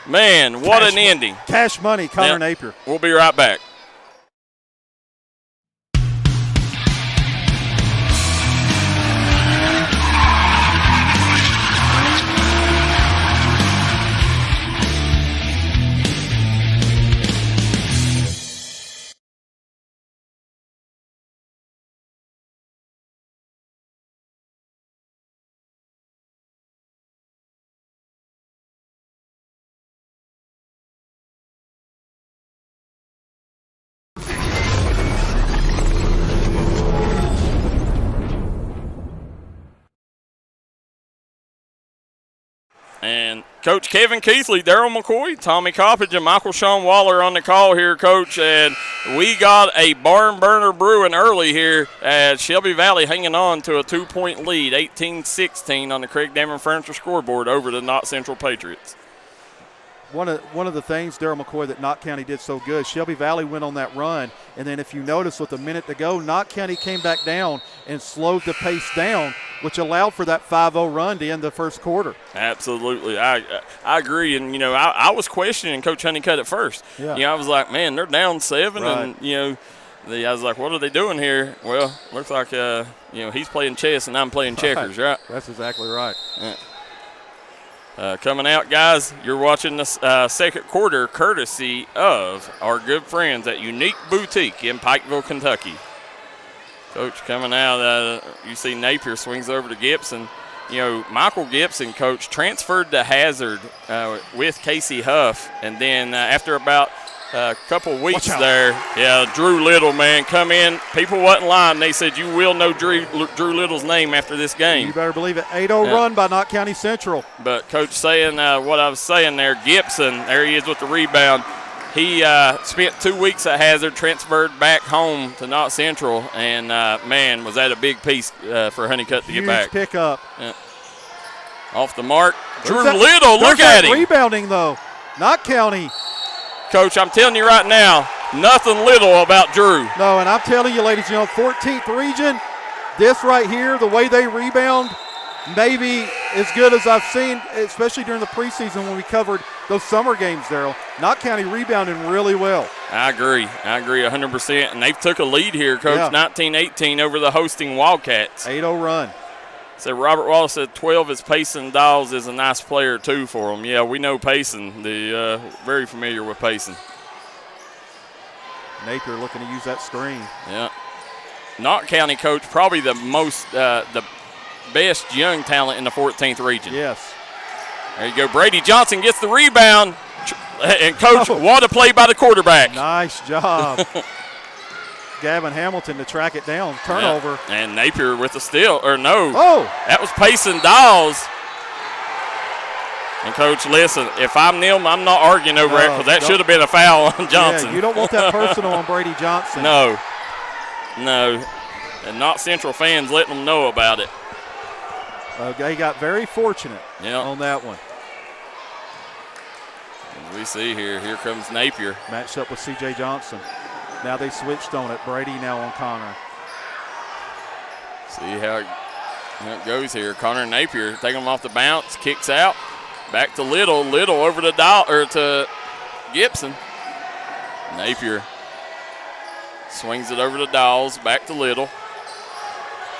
Man, what an ending. Cash money, Connor Napier. We'll be right back. And Coach Kevin Keathley, Darryl McCoy, Tommy Coppage, and Michael Sean Waller on the call here, Coach. And we got a barn burner brewing early here at Shelby Valley, hanging on to a 2-point lead, 18-16 on the Craig Damon Furniture scoreboard over the Knott Central Patriots. One of the things, Darryl McCoy, that Knott County did so good, Shelby Valley went on that run, and then if you notice with a minute to go, Knott County came back down and slowed the pace down, which allowed for that 5-0 run to end the first quarter. Absolutely. I agree. And, I was questioning Coach Honeycutt at first. Yeah. I was like, man, they're down 7. Right. And, I was like, what are they doing here? Well, looks like, he's playing chess and I'm playing checkers, right? That's exactly right. Yeah. Coming out, guys, you're watching the second quarter courtesy of our good friends at Unique Boutique in Pikeville, Kentucky. Coach coming out, you see Napier swings over to Gibson. Michael Gibson, Coach, transferred to Hazard with Casey Huff, and then after about a couple weeks there, Drew Little, man, come in. People wasn't lying. They said you will know Drew Little's name after this game. You better believe it. 8-0 run by Knott County Central. But Coach saying what I was saying there, Gibson, there he is with the rebound. He spent 2 weeks at Hazard, transferred back home to Knott Central, and, man, was that a big piece for Honeycutt to get back. Huge pickup. Yeah. Off the mark. Drew Little, look at him. Rebounding, though. Knott County. Coach, I'm telling you right now, nothing little about Drew. No, and I'm telling you, ladies and gentlemen, 14th region, this right here, the way they rebound, maybe as good as I've seen, especially during the preseason when we covered those summer games, Darryl. Knott County rebounding really well. I agree 100%. And they've took a lead here, Coach, 19-18 over the hosting Wildcats. 8-0 run. So Robert Wallace said 12 is Payson Dawes is a nice player, too, for him. Yeah, we know Payson. Very familiar with Payson. Napier looking to use that screen. Yeah. Knott County, Coach, probably the most the best young talent in the 14th region. Yes. There you go. Brady Johnson gets the rebound. And, Coach, what a play by the quarterback. Nice job. Gavin Hamilton to track it down. Turnover. Yeah. And Napier with the steal. Or no. Oh. That was Payson Dawes. And, Coach, listen, if I'm Neil, I'm not arguing over it because that should have been a foul on Johnson. Yeah, you don't want that personal on Brady Johnson. No. And Knott Central fans letting them know about it. They got very fortunate on that one. As we see here comes Napier. Matched up with C.J. Johnson. Now they switched on it. Brady now on Connor. See how it goes here. Connor Napier taking him off the bounce, kicks out. Back to Little. Little over to Gibson. Napier swings it over to Dawes. Back to Little.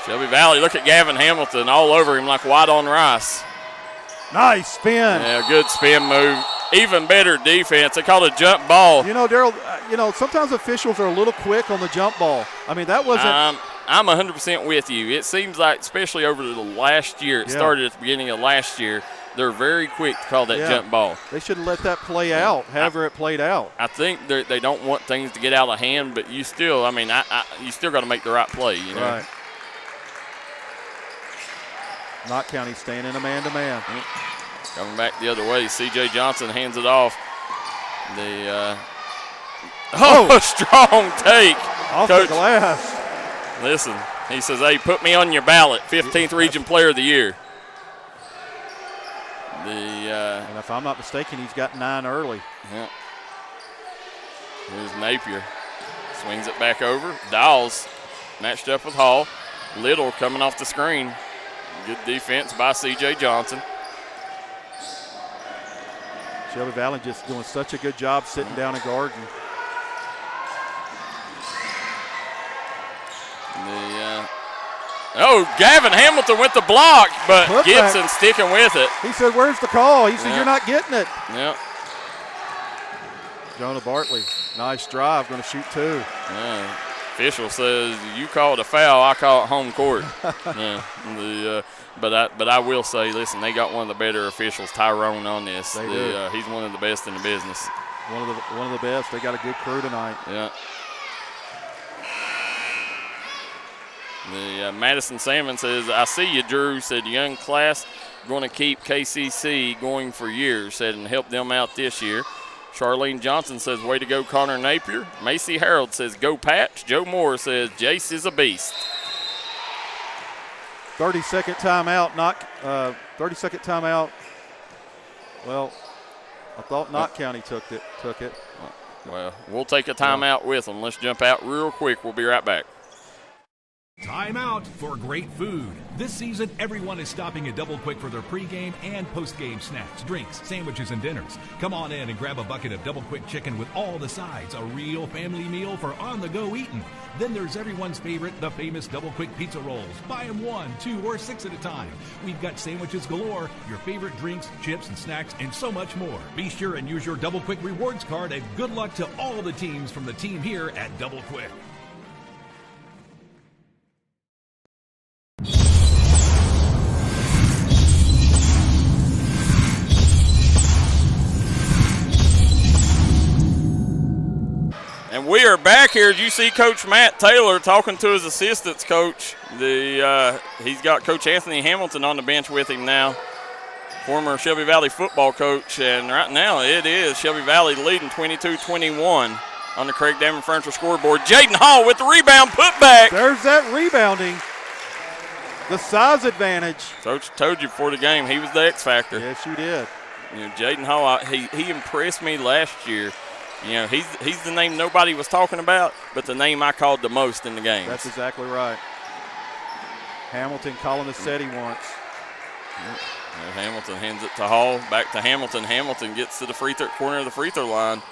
Shelby Valley, look at Gavin Hamilton all over him like white on rice. Nice spin. Yeah, good spin move. Even better defense. They called it a jump ball. Darryl, sometimes officials are a little quick on the jump ball. I mean, that wasn't. I'm 100% with you. It seems like, especially over the last year, it started at the beginning of last year, they're very quick to call that jump ball. They should have let that play out, however it played out. I think they don't want things to get out of hand, but you still, you still got to make the right play, Right. Knott County staying in a man-to-man. Coming back the other way, C.J. Johnson hands it off. Strong take. Off Coach, the glass. listen, he says, hey, put me on your ballot, 15th Region Player of the Year. And if I'm not mistaken, he's got 9 early. Yeah. Here's Napier. Swings it back over. Dowles matched up with Hall. Little coming off the screen. Good defense by C.J. Johnson. Shelby Valley just doing such a good job sitting down and guarding. Gavin Hamilton with the block, but Put Gibson back. sticking with it. He said, where's the call? He said, Yeah. you're not getting it. Yeah. Jonah Bartley, nice drive, going to shoot 2. Official says you called a foul, I call it home court. But I will say, listen, they got one of the better officials, Tyrone, on this. They do. He's one of the best in the business. One of the best. They got a good crew tonight. Yeah. Madison Salmon says, I see you, Drew. Said, young class going to keep KCC going for years. Said, and help them out this year. Charlene Johnson says, way to go, Connor Napier. Macy Harold says, go Patch. Joe Moore says, Jace is a beast. 30-second timeout. 30-second timeout. Well, I thought Knott County took it. Well, we'll take a timeout with them. Let's jump out real quick. We'll be right back. Time out for great food. This season, everyone is stopping at Double Quick for their pregame and postgame snacks, drinks, sandwiches, and dinners. Come on in and grab a bucket of Double Quick chicken with all the sides, a real family meal for on-the-go eating. Then there's everyone's favorite, the famous Double Quick pizza rolls. Buy them 1, 2, or 6 at a time. We've got sandwiches galore, your favorite drinks, chips, and snacks, and so much more. Be sure and use your Double Quick rewards card, and good luck to all the teams from the team here at Double Quick. And we are back here. As you see Coach Matt Taylor talking to his assistants coach. He's got Coach Anthony Hamilton on the bench with him now, former Shelby Valley football coach. And right now it is Shelby Valley leading 22-21 on the Craig Damon Furniture scoreboard. Jaden Hall with the rebound, put back. There's that rebounding. The size advantage. Coach told you before the game he was the X factor. Yes, you did. Jaden Hall, he impressed me last year. He's the name nobody was talking about, but the name I called the most in the game. That's exactly right. Hamilton calling the set he wants. Hamilton hands it to Hall, back to Hamilton. Hamilton gets to the corner of the free throw line.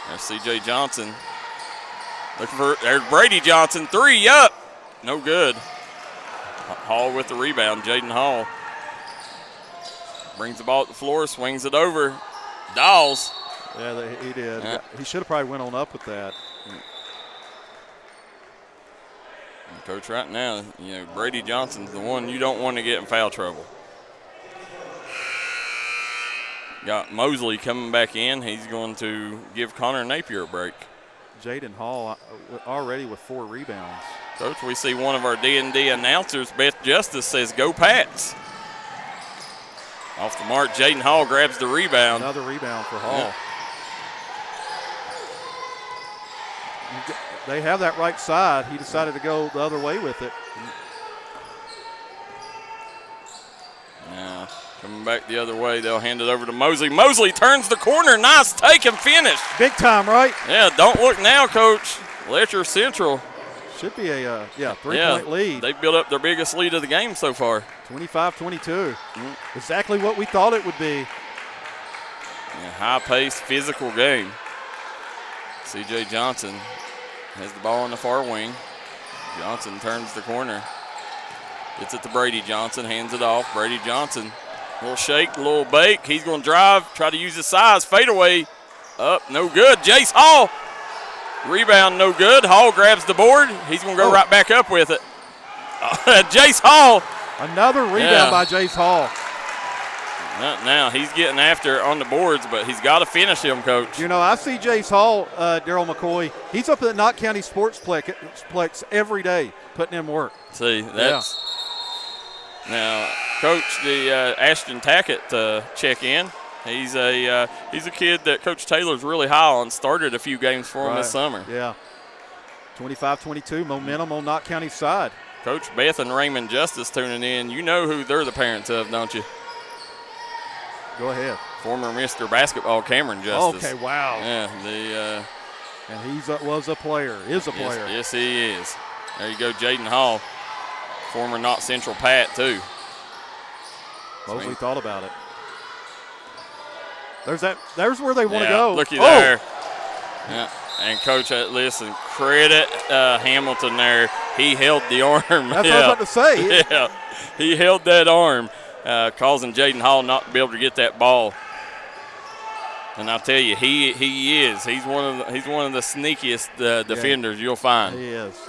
There's C.J. Johnson. There's Brady Johnson, 3 up. No good. Hall with the rebound, Jaden Hall. Brings the ball at the floor, swings it over. Dawes. Yeah, he did. Yeah. He should have probably went on up with that. Coach, right now, Brady Johnson's the one you don't want to get in foul trouble. Got Mosley coming back in. He's going to give Connor Napier a break. Jaden Hall already with 4 rebounds. Coach, we see one of our D&D announcers, Beth Justice, says, go Pats. Off the mark, Jaden Hall grabs the rebound. Another rebound for Hall. Yeah. They have that right side. He decided to go the other way with it. Now, coming back the other way, they'll hand it over to Mosley. Mosley turns the corner. Nice take and finish. Big time, right? Yeah, don't look now, Coach. Letcher Central. Should be a 3-point lead. They built up their biggest lead of the game so far. 25-22. Exactly what we thought it would be. Yeah, high-paced, physical game. C.J. Johnson has the ball on the far wing. Johnson turns the corner. Gets it to Brady Johnson, hands it off. Brady Johnson, a little shake, a little bake. He's going to drive, try to use his size. Fade away. Up, no good. Jace Hall. Rebound, no good. Hall grabs the board. He's going to go right back up with it. Jace Hall. Another rebound by Jace Hall. Now he's getting after it on the boards, but he's got to finish him, Coach. I see Jace Hall, Darryl McCoy. He's up at the Knott County Sportsplex every day putting in work. See, that's now Coach Ashton Tackett to check in. He's a kid that Coach Taylor's really high on. Started a few games for him this summer. Yeah. 25-22, momentum on Knott County's side. Coach Beth and Raymond Justice tuning in. You know who they're the parents of, don't you? Go ahead. Former Mr. Basketball Cameron Justice. Okay, wow. Yeah, and he was a player, is a player. Yes, he is. There you go, Jaden Hall, former Knott Central Pat, too. Mosley thought about it. There's where they want to go. Looky there. Yeah. And Coach, listen, credit Hamilton there. He held the arm. That's what I was about to say. Yeah, he held that arm, causing Jaden Hall not to be able to get that ball. And I'll tell you, he is. He's one of the sneakiest defenders you'll find. He is.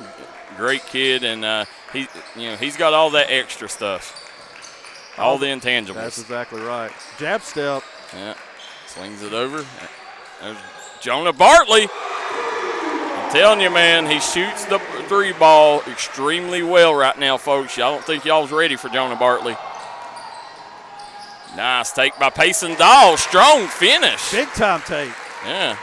Great kid, and he's got all that extra stuff, all the intangibles. That's exactly right. Jab step. Yeah, swings it over. There's Jonah Bartley. I'm telling you, man, he shoots the three ball extremely well right now, folks. I don't think y'all's ready for Jonah Bartley. Nice take by Payson Dahl. Strong finish. Big time take. Yeah.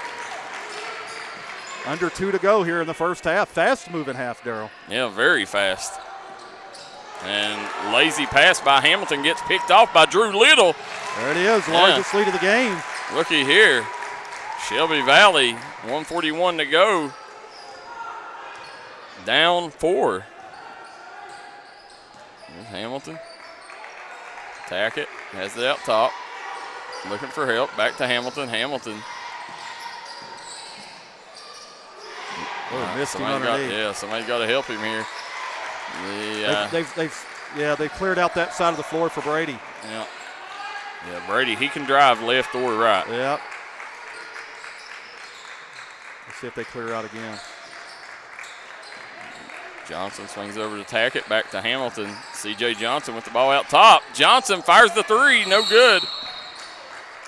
Under 2 to go here in the first half. Fast moving half, Darryl. Yeah, very fast. And lazy pass by Hamilton gets picked off by Drew Little. There it is, largest lead of the game. Looky here. Shelby Valley, 1:41 to go. Down 4. There's Hamilton. Tackett has it out top. Looking for help. Back to Hamilton. Hamilton. Missed him underneath. Somebody's got to help him here. They've cleared out that side of the floor for Brady. Yeah. Yeah, Brady, he can drive left or right. Yep. Let's see if they clear out again. Johnson swings over to Tackett, back to Hamilton. C.J. Johnson with the ball out top. Johnson fires the three, no good.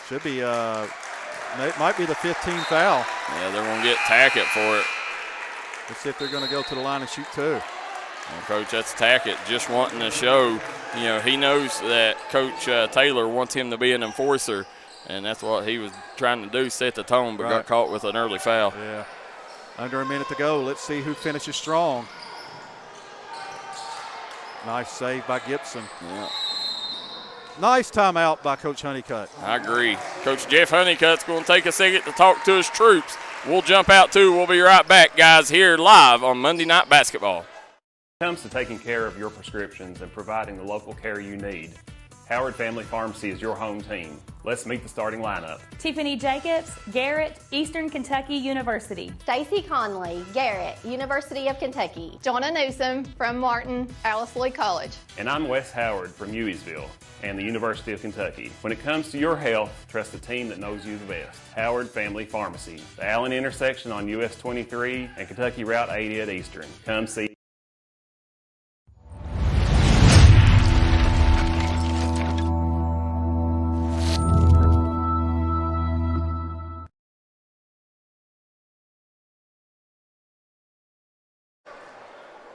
Should be, it might be the 15th foul. Yeah, they're going to get Tackett for it. Let's see if they're going to go to the line and shoot 2. And Coach, that's Tackett just wanting to show, he knows that Coach Taylor wants him to be an enforcer, and that's what he was trying to do, set the tone, but got caught with an early foul. Yeah. Under a minute to go. Let's see who finishes strong. Nice save by Gibson. Yeah. Nice timeout by Coach Honeycutt. I agree. Coach Jeff Honeycutt's going to take a second to talk to his troops. We'll jump out, too. We'll be right back, guys, here live on Monday Night Basketball. When it comes to taking care of your prescriptions and providing the local care you need, Howard Family Pharmacy is your home team. Let's meet the starting lineup. Tiffany Jacobs, Garrett, Eastern Kentucky University. Stacy Conley, Garrett, University of Kentucky. Jonna Newsom from Martin, Alice Lee College. And I'm Wes Howard from Hueysville and the University of Kentucky. When it comes to your health, trust a team that knows you the best. Howard Family Pharmacy, the Allen intersection on US 23 and Kentucky Route 80 at Eastern. Come see.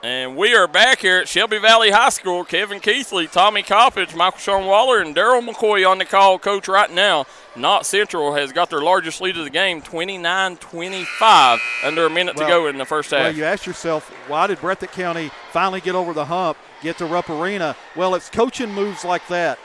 And we are back here at Shelby Valley High School. Kevin Keathley, Tommy Coppage, Michael Sean Waller, and Darryl McCoy on the call. Coach, right now, Knott Central has got their largest lead of the game, 29-25, under a minute to go in the first half. Well, you ask yourself, why did Breathitt County finally get over the hump, get to Rupp Arena? Well, it's coaching moves like that.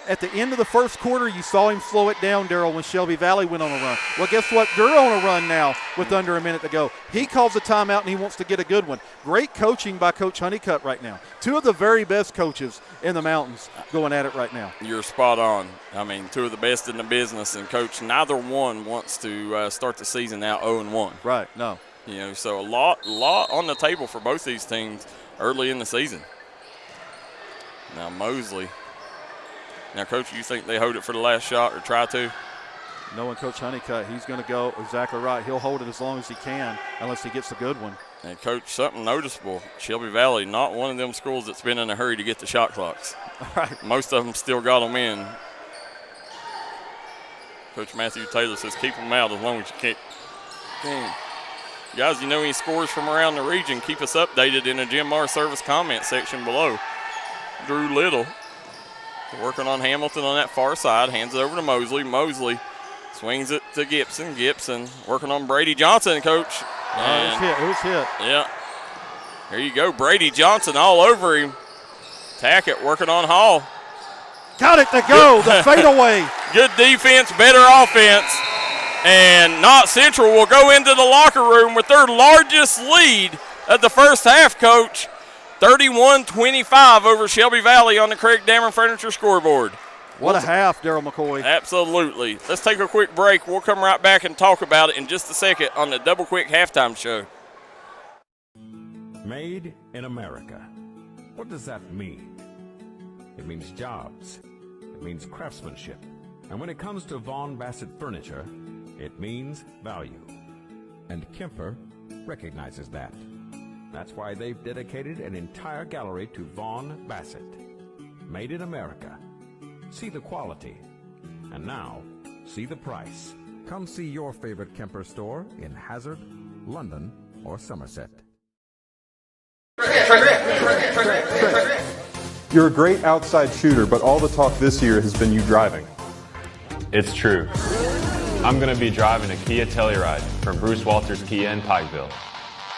At the end of the first quarter, you saw him slow it down, Darryl, when Shelby Valley went on a run. Well, guess what? They're on a run now with under a minute to go. He calls a timeout, and he wants to get a good one. Great coaching by Coach Honeycutt right now. Two of the very best coaches in the mountains going at it right now. You're spot on. I mean, two of the best in the business, and, Coach, neither one wants to start the season out 0-1. Right, no. So a lot on the table for both these teams early in the season. Now, Mosley. Now, Coach, you think they hold it for the last shot or try to? Knowing Coach Honeycutt, he's going to go exactly right. He'll hold it as long as he can unless he gets a good one. And, Coach, something noticeable, Shelby Valley, not one of them schools that's been in a hurry to get the shot clocks. All right. Most of them still got them in. Coach Matthew Taylor says keep them out as long as you can. Guys, you know any scores from around the region, keep us updated in the Jim Mar Service comment section below. Drew Little working on Hamilton on that far side, hands it over to Mosley. Mosley swings it to Gibson. Gibson working on Brady Johnson, Coach. It was hit. Yeah. Here you go, Brady Johnson all over him. Tackett working on Hall. Got it to go, the fadeaway. Good defense, better offense. And Knott Central will go into the locker room with their largest lead of the first half, Coach. 31-25 over Shelby Valley on the Craig Dameron Furniture scoreboard. What a half, Darryl McCoy. Absolutely. Let's take a quick break. We'll come right back and talk about it in just a second on the Double Quick Halftime Show. Made in America. What does that mean? It means jobs. It means craftsmanship. And when it comes to Vaughn Bassett Furniture, it means value. And Kemper recognizes that. That's why they've dedicated an entire gallery to Vaughn Bassett. Made in America. See the quality. And now, see the price. Come see your favorite Kemper store in Hazard, London, or Somerset. You're a great outside shooter, but all the talk this year has been you driving. It's true. I'm going to be driving a Kia Telluride from Bruce Walters Kia in Pikeville.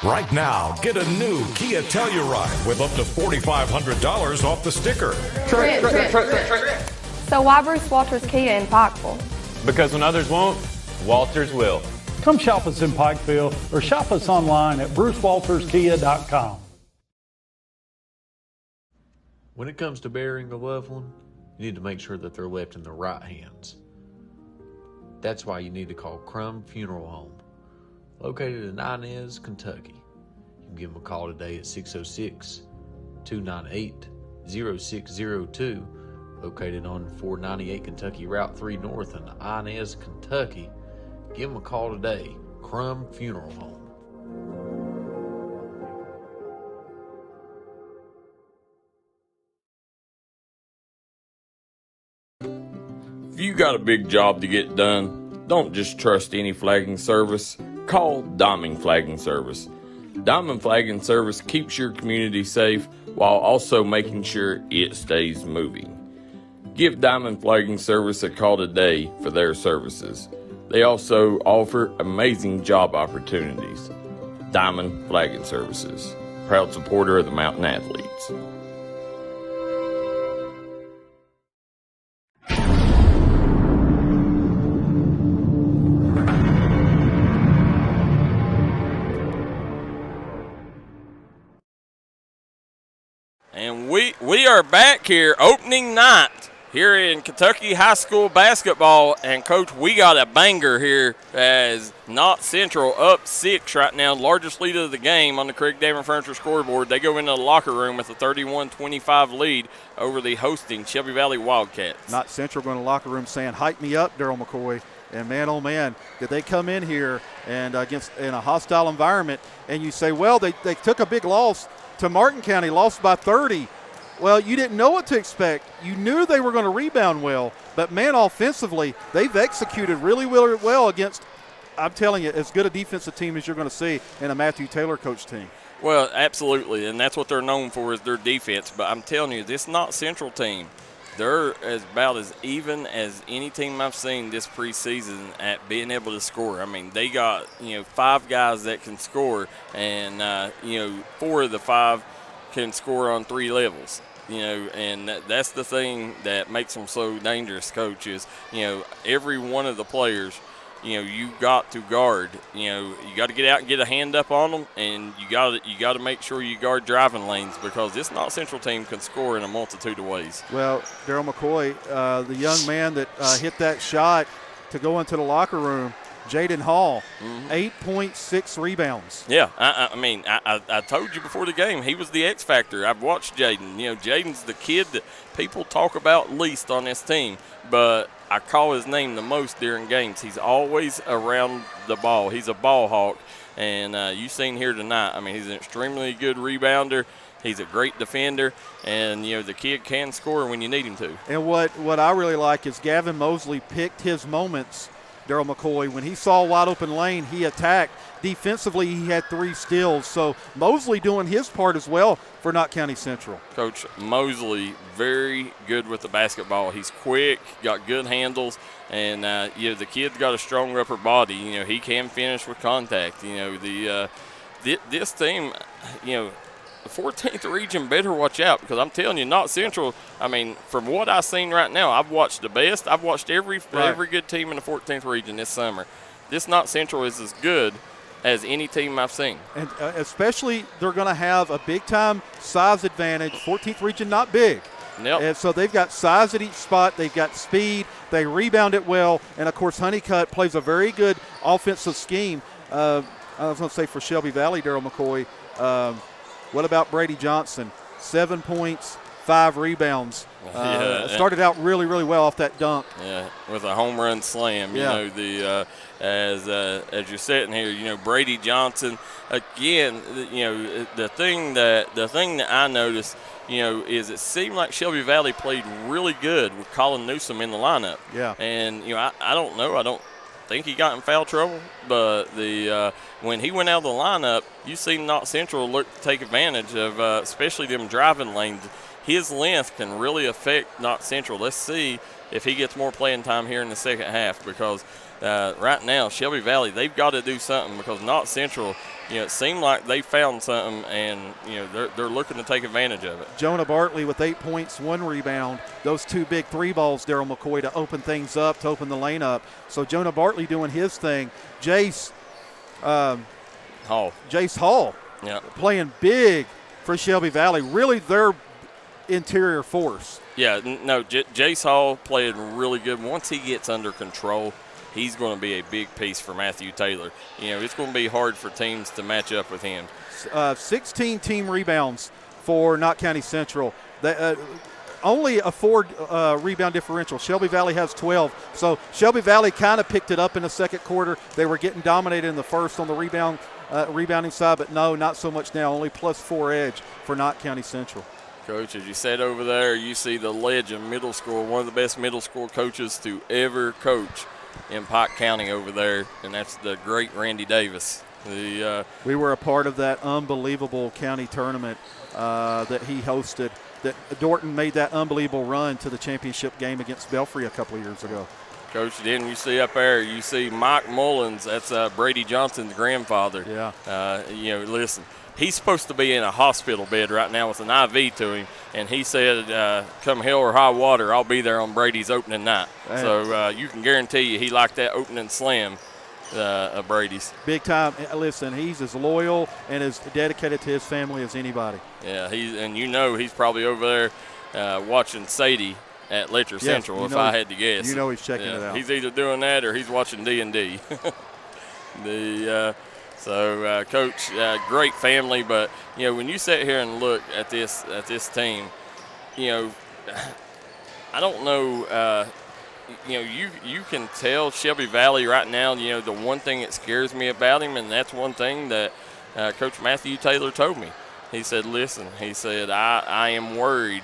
Right now, get a new Kia Telluride with up to $4,500 off the sticker. So why Bruce Walters Kia in Pikeville? Because when others won't, Walters will. Come shop us in Pikeville or shop us online at brucewalterskia.com. When it comes to burying a loved one, you need to make sure that they're left in the right hands. That's why you need to call Crum Funeral Home, located in Inez, Kentucky. You can give them a call today at 606-298-0602, located on 498 Kentucky Route 3 North in Inez, Kentucky. Give them a call today, Crum Funeral Home. If you got a big job to get done, don't just trust any flagging service. Call Diamond Flagging Service. Diamond Flagging Service keeps your community safe while also making sure it stays moving. Give Diamond Flagging Service a call today for their services. They also offer amazing job opportunities. Diamond Flagging Services, proud supporter of the Mountain Athletes. And we are back here, opening night here in Kentucky High School basketball. And, Coach, we got a banger here as Knott Central up 6 right now, largest lead of the game on the Craig Dameron Furniture scoreboard. They go into the locker room with a 31-25 lead over the hosting Shelby Valley Wildcats. Knott Central going to the locker room saying, hype me up, Darryl McCoy. And, man, oh, man, did they come in here and in a hostile environment, and you say, well, they took a big loss to Martin County, lost by 30. Well, you didn't know what to expect. You knew they were going to rebound well, but, man, offensively, they've executed really well against, I'm telling you, as good a defensive team as you're going to see in a Matthew Taylor coach team. Well, absolutely, and that's what they're known for is their defense. But I'm telling you, this Knott Central team, they're about as even as any team I've seen this preseason at being able to score. I mean, they got, 5 guys that can score, and, 4 of the 5 can score on 3 levels. And that's the thing that makes them so dangerous, Coach, is, every one of the players, you got to guard. You got to get out and get a hand up on them, and you got to make sure you guard driving lanes because this Knott Central team can score in a multitude of ways. Well, Darryl McCoy, the young man that hit that shot to go into the locker room, Jaden Hall, 8.6 rebounds. Yeah, I told you before the game, he was the X factor. I've watched Jaden. Jaden's the kid that people talk about least on this team, but I call his name the most during games. He's always around the ball. He's a ball hawk, and you've seen here tonight. I mean, he's an extremely good rebounder. He's a great defender, and, the kid can score when you need him to. And what I really like is Gavin Mosley picked his moments Darryl McCoy. When he saw a wide open lane, he attacked. Defensively, he had 3 steals. So Mosley doing his part as well for Knott County Central. Coach Mosley, very good with the basketball. He's quick, got good handles, and the kid's got a strong upper body. He can finish with contact. This team, the 14th region better watch out, because I'm telling you, Knott Central, from what I've seen right now, I've watched the best. I've watched every good team in the 14th region this summer. This Knott Central is as good as any team I've seen. And especially they're going to have a big-time size advantage. 14th region not big. Yep. And so they've got size at each spot. They've got speed. They rebound it well. And, of course, Honeycutt plays a very good offensive scheme. I was going to say for Shelby Valley, Darryl McCoy. What about Brady Johnson? 7 points, 5 rebounds. Started out really, really well off that dunk. Yeah, with a home run slam. As you're sitting here, Brady Johnson again. The thing that I noticed, is it seemed like Shelby Valley played really good with Colin Newsom in the lineup. Yeah. And I don't know. I don't think he got in foul trouble, but when he went out of the lineup, you see Knott Central look to take advantage of, especially them driving lanes. His length can really affect Knott Central. Let's see if he gets more playing time here in the second half, because right now Shelby Valley, they've got to do something, because Knott Central, it seemed like they found something, and they're looking to take advantage of it. Jonah Bartley with 8 points, 1 rebound. Those 2 big 3 balls, Darryl McCoy, to open things up, to open the lane up. So Jonah Bartley doing his thing. Jace Hall, playing big for Shelby Valley. Really their interior force. Yeah, no, Jace Hall played really good. Once he gets under control, he's going to be a big piece for Matthew Taylor. It's going to be hard for teams to match up with him. 16 team rebounds for Knott County Central. Only a 4 rebound differential. Shelby Valley has 12. So Shelby Valley kind of picked it up in the second quarter. They were getting dominated in the first on the rebounding side, but no, not so much now. Only +4 edge for Knott County Central. Coach, as you said over there, you see the legend middle school, one of the best middle school coaches to ever coach in Pike County over there, and that's the great Randy Davis. We were a part of that unbelievable county tournament that he hosted. That Dorton made that unbelievable run to the championship game against Belfry a couple of years ago. Coach, then you see up there, you see Mike Mullins. That's Brady Johnson's grandfather. Yeah. Listen, he's supposed to be in a hospital bed right now with an IV to him, and he said, come hell or high water, I'll be there on Brady's opening night. Man. So you can guarantee you he liked that opening slam of Brady's. Big time. Listen, he's as loyal and as dedicated to his family as anybody. Yeah, he's probably over there watching Sadie at Letcher Central, if I had to guess. He's checking it out. He's either doing that or he's watching D&D. Coach, great family, but when you sit here and look at this team, I don't know. You can tell Shelby Valley right now. The one thing that scares me about him, and that's one thing that Coach Matthew Taylor told me. He said, "Listen," he said, "I am worried."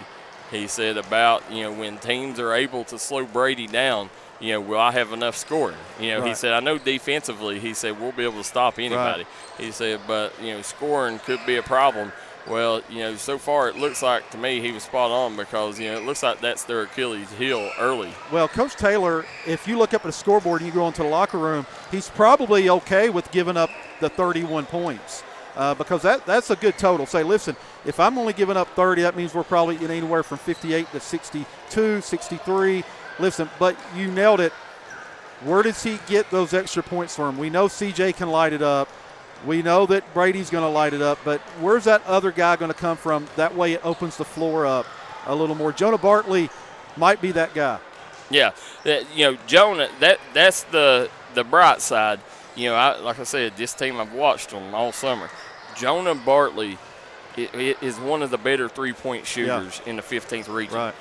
He said about when teams are able to slow Brady down. Will I have enough scoring? Right. He said, I know defensively, he said, we'll be able to stop anybody. Right. He said, but, scoring could be a problem. Well, so far it looks like to me he was spot on, because, it looks like that's their Achilles heel early. Well, Coach Taylor, if you look up at the scoreboard and you go into the locker room, he's probably okay with giving up the 31 points. Because that's a good total. Say, listen, if I'm only giving up 30, that means we're probably anywhere from 58 to 62, 63. Listen, but you nailed it. Where does he get those extra points from? We know CJ can light it up. We know that Brady's going to light it up. But where's that other guy going to come from? That way it opens the floor up a little more. Jonah Bartley might be that guy. Yeah. Jonah, that's the bright side. Like I said, this team, I've watched them all summer. Jonah Bartley is one of the better three-point shooters in the 15th region. Right.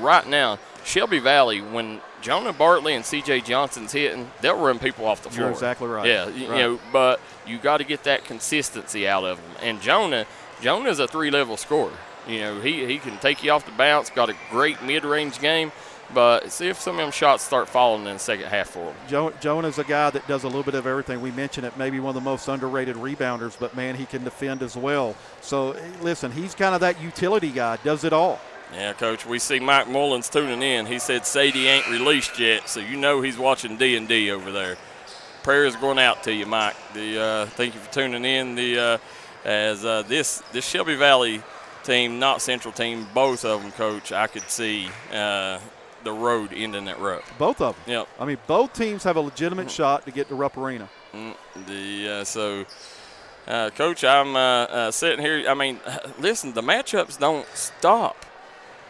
Right now, Shelby Valley, when Jonah Bartley and C.J. Johnson's hitting, they'll run people off the floor. You're exactly right. Yeah, but you got to get that consistency out of them. And Jonah's a 3-level scorer. He can take you off the bounce, got a great mid-range game. But see if some of them shots start falling in the second half for him. Jonah's a guy that does a little bit of everything. We mentioned it, maybe one of the most underrated rebounders, but, man, he can defend as well. So, listen, he's kind of that utility guy, does it all. Yeah, Coach, we see Mike Mullins tuning in. He said Sadie ain't released yet, so you know he's watching D&D over there. Prayers going out to you, Mike. Thank you for tuning in. This Shelby Valley team, not Central team, both of them, Coach, I could see the road ending at Rupp. Both of them. Yep. I mean, both teams have a legitimate shot to get to Rupp Arena. Coach, I'm sitting here. I mean, listen, the matchups don't stop.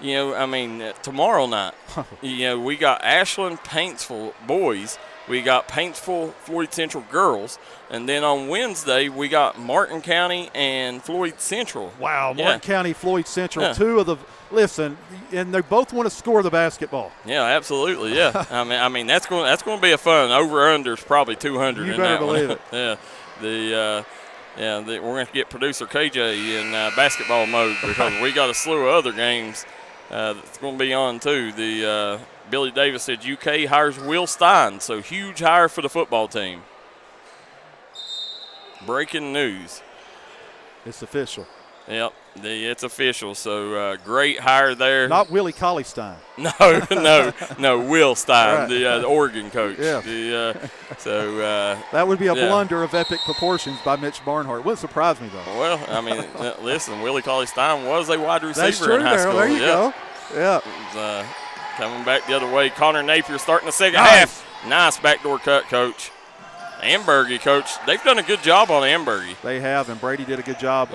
You know, I mean, tomorrow night, you know, we got Ashland Paintsville boys. We got Paintsville Floyd Central girls. And then on Wednesday, we got Martin County and Floyd Central. Wow, Martin County, Floyd Central, two of the – listen, and they both want to score the basketball. Yeah, absolutely, yeah. I mean that's going to be a fun. Over-under is probably 200 you in better that believe one. it. We're going to get producer KJ in basketball mode because we got a slew of other games that's going to be on too. Billy Davis said UK hires Will Stein, so huge hire for the football team. Breaking news. It's official. Yep, it's official. So great hire there. Not Willie Colley-Stein. No, Will Stein, right. the Oregon coach. Yeah. That would be a blunder of epic proportions by Mitch Barnhart. Wouldn't surprise me though. Well, I mean, listen, Willie Colley-Stein was a wide receiver That's true, in high school. There you go. Yeah. Coming back the other way, Connor Napier starting the second half. Nice backdoor cut, Coach. Ambergy, Coach, they've done a good job on Ambergy. They have, and Brady did a good job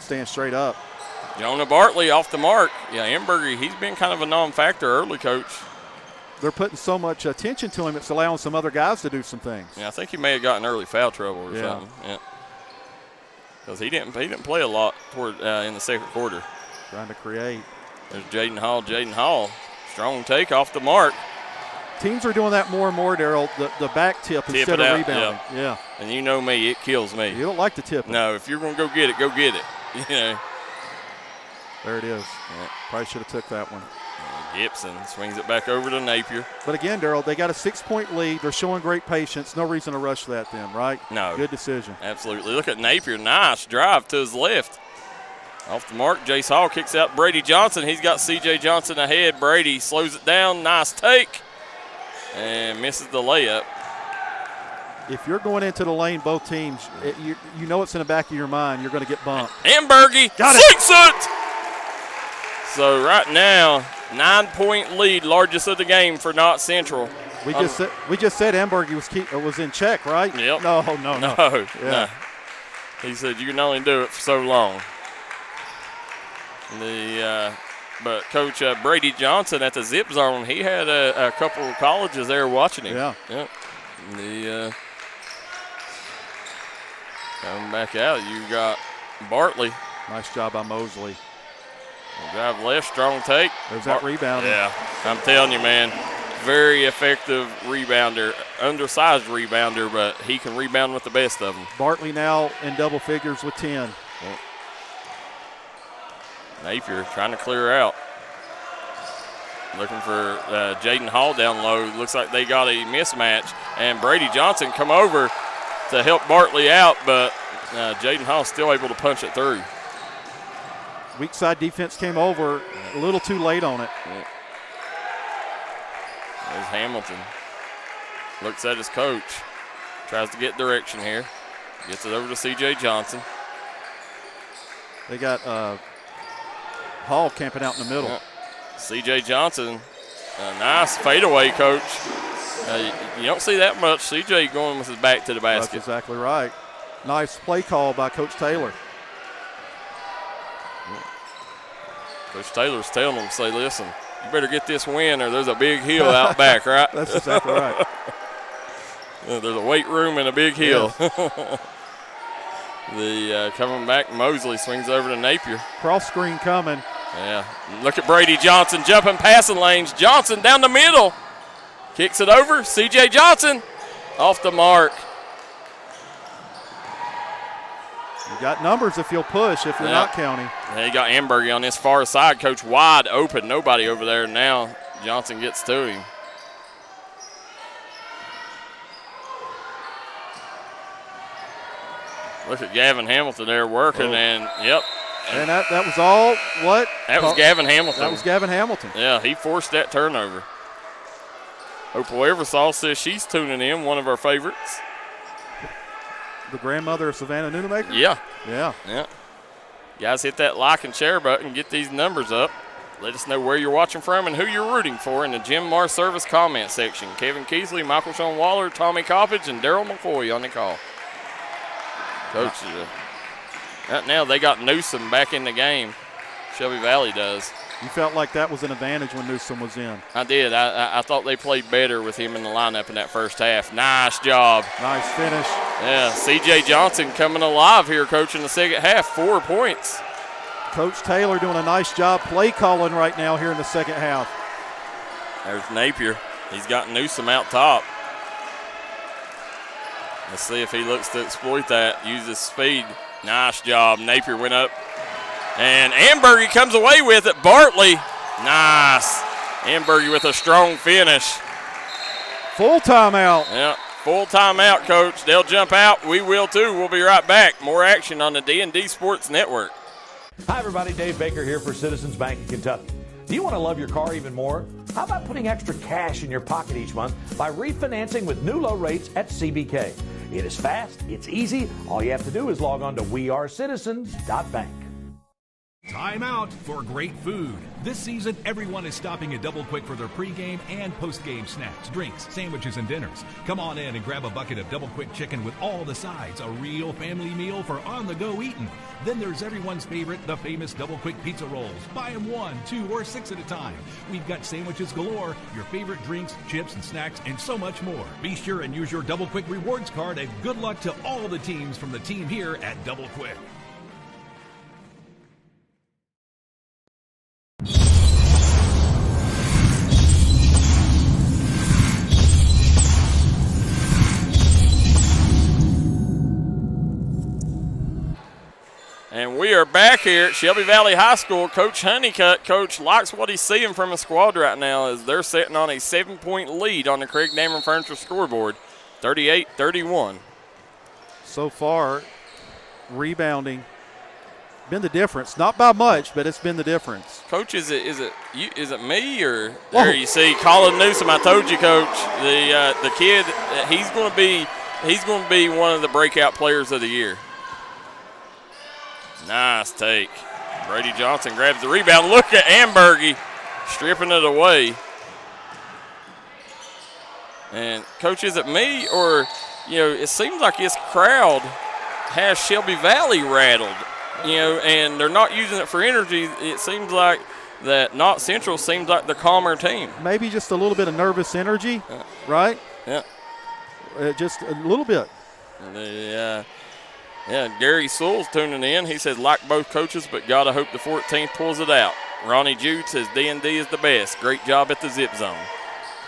staying straight up. Jonah Bartley off the mark. Yeah, Ambergy, he's been kind of a non-factor early, Coach. They're putting so much attention to him, it's allowing some other guys to do some things. Yeah, I think he may have gotten early foul trouble or something. Yeah, because he didn't play a lot toward in the second quarter. Trying to create. There's Jaden Hall. Strong take off the mark. Teams are doing that more and more, Darryl, the back tip instead of rebounding. Yeah. And you know me, it kills me. You don't like to tip it. No, if you're going to go get it, go get it. You know. There it is. Yeah. Probably should have took that one. Gibson swings it back over to Napier. But again, Darryl, they got a 6-point lead. They're showing great patience. No reason to rush that then, right? No. Good decision. Absolutely. Look at Napier. Nice drive to his left. Off the mark, Jace Hall kicks out Brady Johnson. He's got C.J. Johnson ahead. Brady slows it down. Nice take. And misses the layup. If you're going into the lane, both teams, you know it's in the back of your mind. You're going to get bumped. Ambergy sinks it. So right now, 9-point lead, largest of the game for Knott Central. We just said Ambergy was in check, right? Yep. No. No. He said you can only do it for so long. But Coach Brady Johnson at the Zip Zone, he had a couple of colleges there watching him. Yeah. Yep. Coming back out, you got Bartley. Nice job by Mosley. Drive left, strong take. There's that rebound. Yeah, I'm telling you, man, very effective rebounder, undersized rebounder, but he can rebound with the best of them. Bartley now in double figures with 10. Yep. Napier trying to clear out. Looking for Jaden Hall down low. Looks like they got a mismatch. And Brady Johnson come over to help Bartley out, but Jaden Hall still able to punch it through. Weak side defense came over a little too late on it. Yeah. There's Hamilton. Looks at his coach. Tries to get direction here. Gets it over to C.J. Johnson. They got Hall camping out in the middle. Yeah. C.J. Johnson, a nice fadeaway, Coach. You don't see that much. C.J. going with his back to the basket. That's exactly right. Nice play call by Coach Taylor. Coach Taylor's telling them, say, listen, you better get this win or there's a big hill out back, right? That's exactly right. There's a weight room and a big hill. Yes. Coming back, Mosley swings over to Napier. Cross screen coming. Yeah. Look at Brady Johnson jumping passing lanes. Johnson down the middle. Kicks it over. C.J. Johnson off the mark. You got numbers if you'll push, if you're not counting. Yeah, you got Ambergy on this far side. Coach wide open. Nobody over there now. Johnson gets to him. Look at Gavin Hamilton there working, and yep. And that was all what? That was Gavin Hamilton. That was Gavin Hamilton. Yeah, he forced that turnover. Opal Eversole says she's tuning in, one of our favorites. The grandmother of Savannah Nunemaker? Yeah. Yeah. Yeah. Guys, hit that like and share button. Get these numbers up. Let us know where you're watching from and who you're rooting for in the Jim Mar Service comment section. Kevin Keathley, Michael Sean Waller, Tommy Coppage, and Darryl McCoy on the call. Coach, right now they got Newsom back in the game. Shelby Valley does. You felt like that was an advantage when Newsom was in. I did. I thought they played better with him in the lineup in that first half. Nice job. Nice finish. Yeah, C.J. Johnson coming alive here, Coach, in the second half. 4 points. Coach Taylor doing a nice job play calling right now here in the second half. There's Napier. He's got Newsom out top. Let's see if he looks to exploit that, use his speed. Nice job. Napier went up. And Ambergy comes away with it. Bartley, nice. Ambergy with a strong finish. Full timeout. Yeah, full timeout, Coach. They'll jump out. We will too. We'll be right back. More action on the D&D Sports Network. Hi, everybody. Dave Baker here for Citizens Bank in Kentucky. Do you want to love your car even more? How about putting extra cash in your pocket each month by refinancing with new low rates at CBK? It is fast. It's easy. All you have to do is log on to wearecitizens.bank. Time out for great food. This season, everyone is stopping at Double Quick for their pregame and postgame snacks, drinks, sandwiches, and dinners. Come on in and grab a bucket of Double Quick chicken with all the sides, a real family meal for on-the-go eating. Then there's everyone's favorite, the famous Double Quick pizza rolls. Buy them 1, 2, or 6 at a time. We've got sandwiches galore, your favorite drinks, chips, and snacks, and so much more. Be sure and use your Double Quick rewards card, and good luck to all the teams from the team here at Double Quick. And we are back here at Shelby Valley High School. Coach Honeycutt, Coach, likes what he's seeing from a squad right now as they're sitting on a 7-point lead on the Craig Dameron Furniture scoreboard, 38-31. So far, rebounding been the difference. Not by much, but it's been the difference. Coach, is it me or there you see Colin Newsom? I told you, Coach, the kid, he's going to be one of the breakout players of the year. Nice take. Brady Johnson grabs the rebound. Look at Ambergy stripping it away. And, Coach, is it me or, it seems like this crowd has Shelby Valley rattled, and they're not using it for energy. It seems like that Knott Central seems like the calmer team. Maybe just a little bit of nervous energy, right? Yeah. Just a little bit. Yeah, Gary Sewell's tuning in. He says, like both coaches, but gotta hope the 14th pulls it out. Ronnie Jude says D&D is the best. Great job at the zip zone.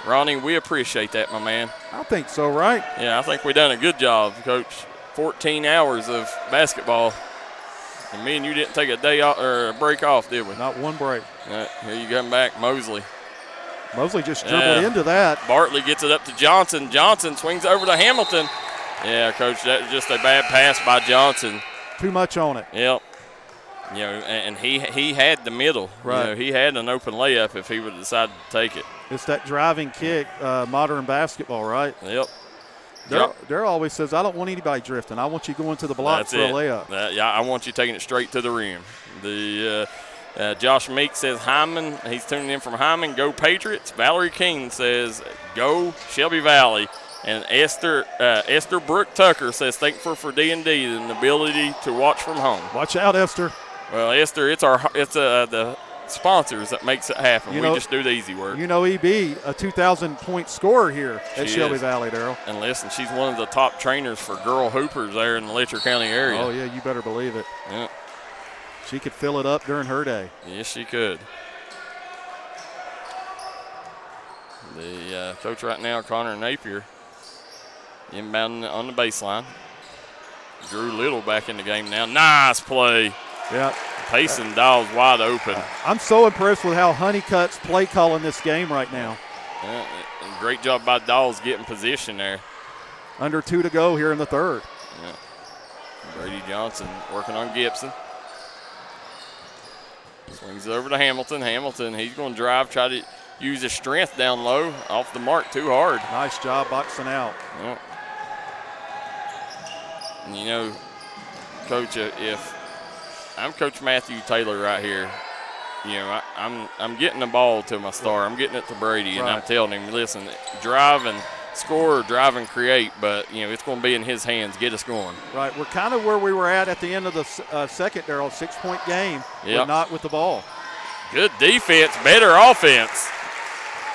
Ronnie, we appreciate that, my man. I think so, right? Yeah, I think we done a good job, Coach. 14 hours of basketball. And me and you didn't take a day off or a break off, did we? Not one break. Here you come back, Mosley. Mosley just dribbled into that. Bartley gets it up to Johnson. Johnson swings over to Hamilton. Yeah, Coach, that was just a bad pass by Johnson. Too much on it. Yep. And he had the middle. Right. He had an open layup if he would have decided to take it. It's that driving kick, modern basketball, right? Yep. Darryl always says, I don't want anybody drifting. I want you going to the block for a layup. I want you taking it straight to the rim. Josh Meek says Hyman. He's tuning in from Hyman. Go Patriots. Valerie King says go Shelby Valley. And Esther Brooke Tucker says thankful for D&D and the ability to watch from home. Watch out, Esther. Well, Esther, it's the sponsors that makes it happen. We just do the easy work. EB, a 2,000-point scorer here at Shelby Valley, Darryl. And listen, she's one of the top trainers for girl hoopers there in the Letcher County area. Oh, yeah, you better believe it. Yeah. She could fill it up during her day. Yes, she could. The coach right now, Connor Napier, inbound on the baseline. Drew Little back in the game now. Nice play. Yeah, Payson Dawes wide open. I'm so impressed with how Honeycutt's play calling this game right now. Yeah, great job by Dawes getting position there. Under 2 to go here in the third. Yeah. Brady Johnson working on Gibson. Swings it over to Hamilton. Hamilton, he's going to drive, try to use his strength down low. Off the mark too hard. Nice job boxing out. Yeah. And you know, Coach, if I'm Coach Matthew Taylor right here, you know, I'm getting the ball to my star. I'm getting it to Brady, and I'm telling him, listen, drive and score or drive and create, but, you know, it's going to be in his hands. Get us going. Right. We're kind of where we were at the end of the second, Darryl. 6-point game, but not with the ball. Good defense, better offense.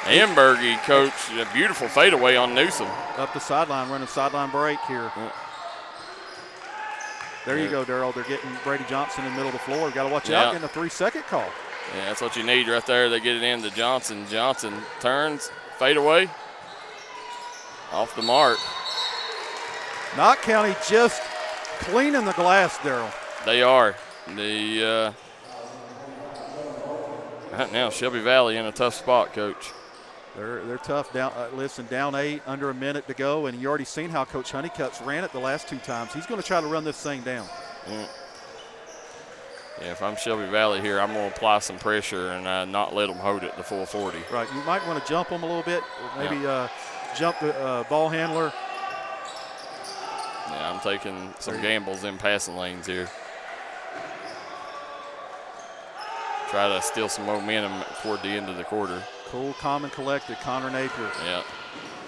Ambergy, Coach, a beautiful fadeaway on Newsom. Up the sideline, running sideline break here. Yeah. There you go, Darryl. They're getting Brady Johnson in the middle of the floor. Got to watch out in the 3-second call. Yeah, that's what you need right there. They get it into Johnson. Johnson turns, fade away. Off the mark. Knott County just cleaning the glass, Darryl. They are. Right now, Shelby Valley in a tough spot, Coach. They're tough. Down 8, under a minute to go, and you already seen how Coach Honeycutt's ran it the last 2 times. He's going to try to run this thing down. Yeah, if I'm Shelby Valley here, I'm going to apply some pressure and not let them hold it the full 40. Right. You might want to jump them a little bit, maybe jump the ball handler. Yeah, I'm taking some gambles in passing lanes here. Try to steal some momentum toward the end of the quarter. Cool, calm, and collected, Connor Napier. Yeah.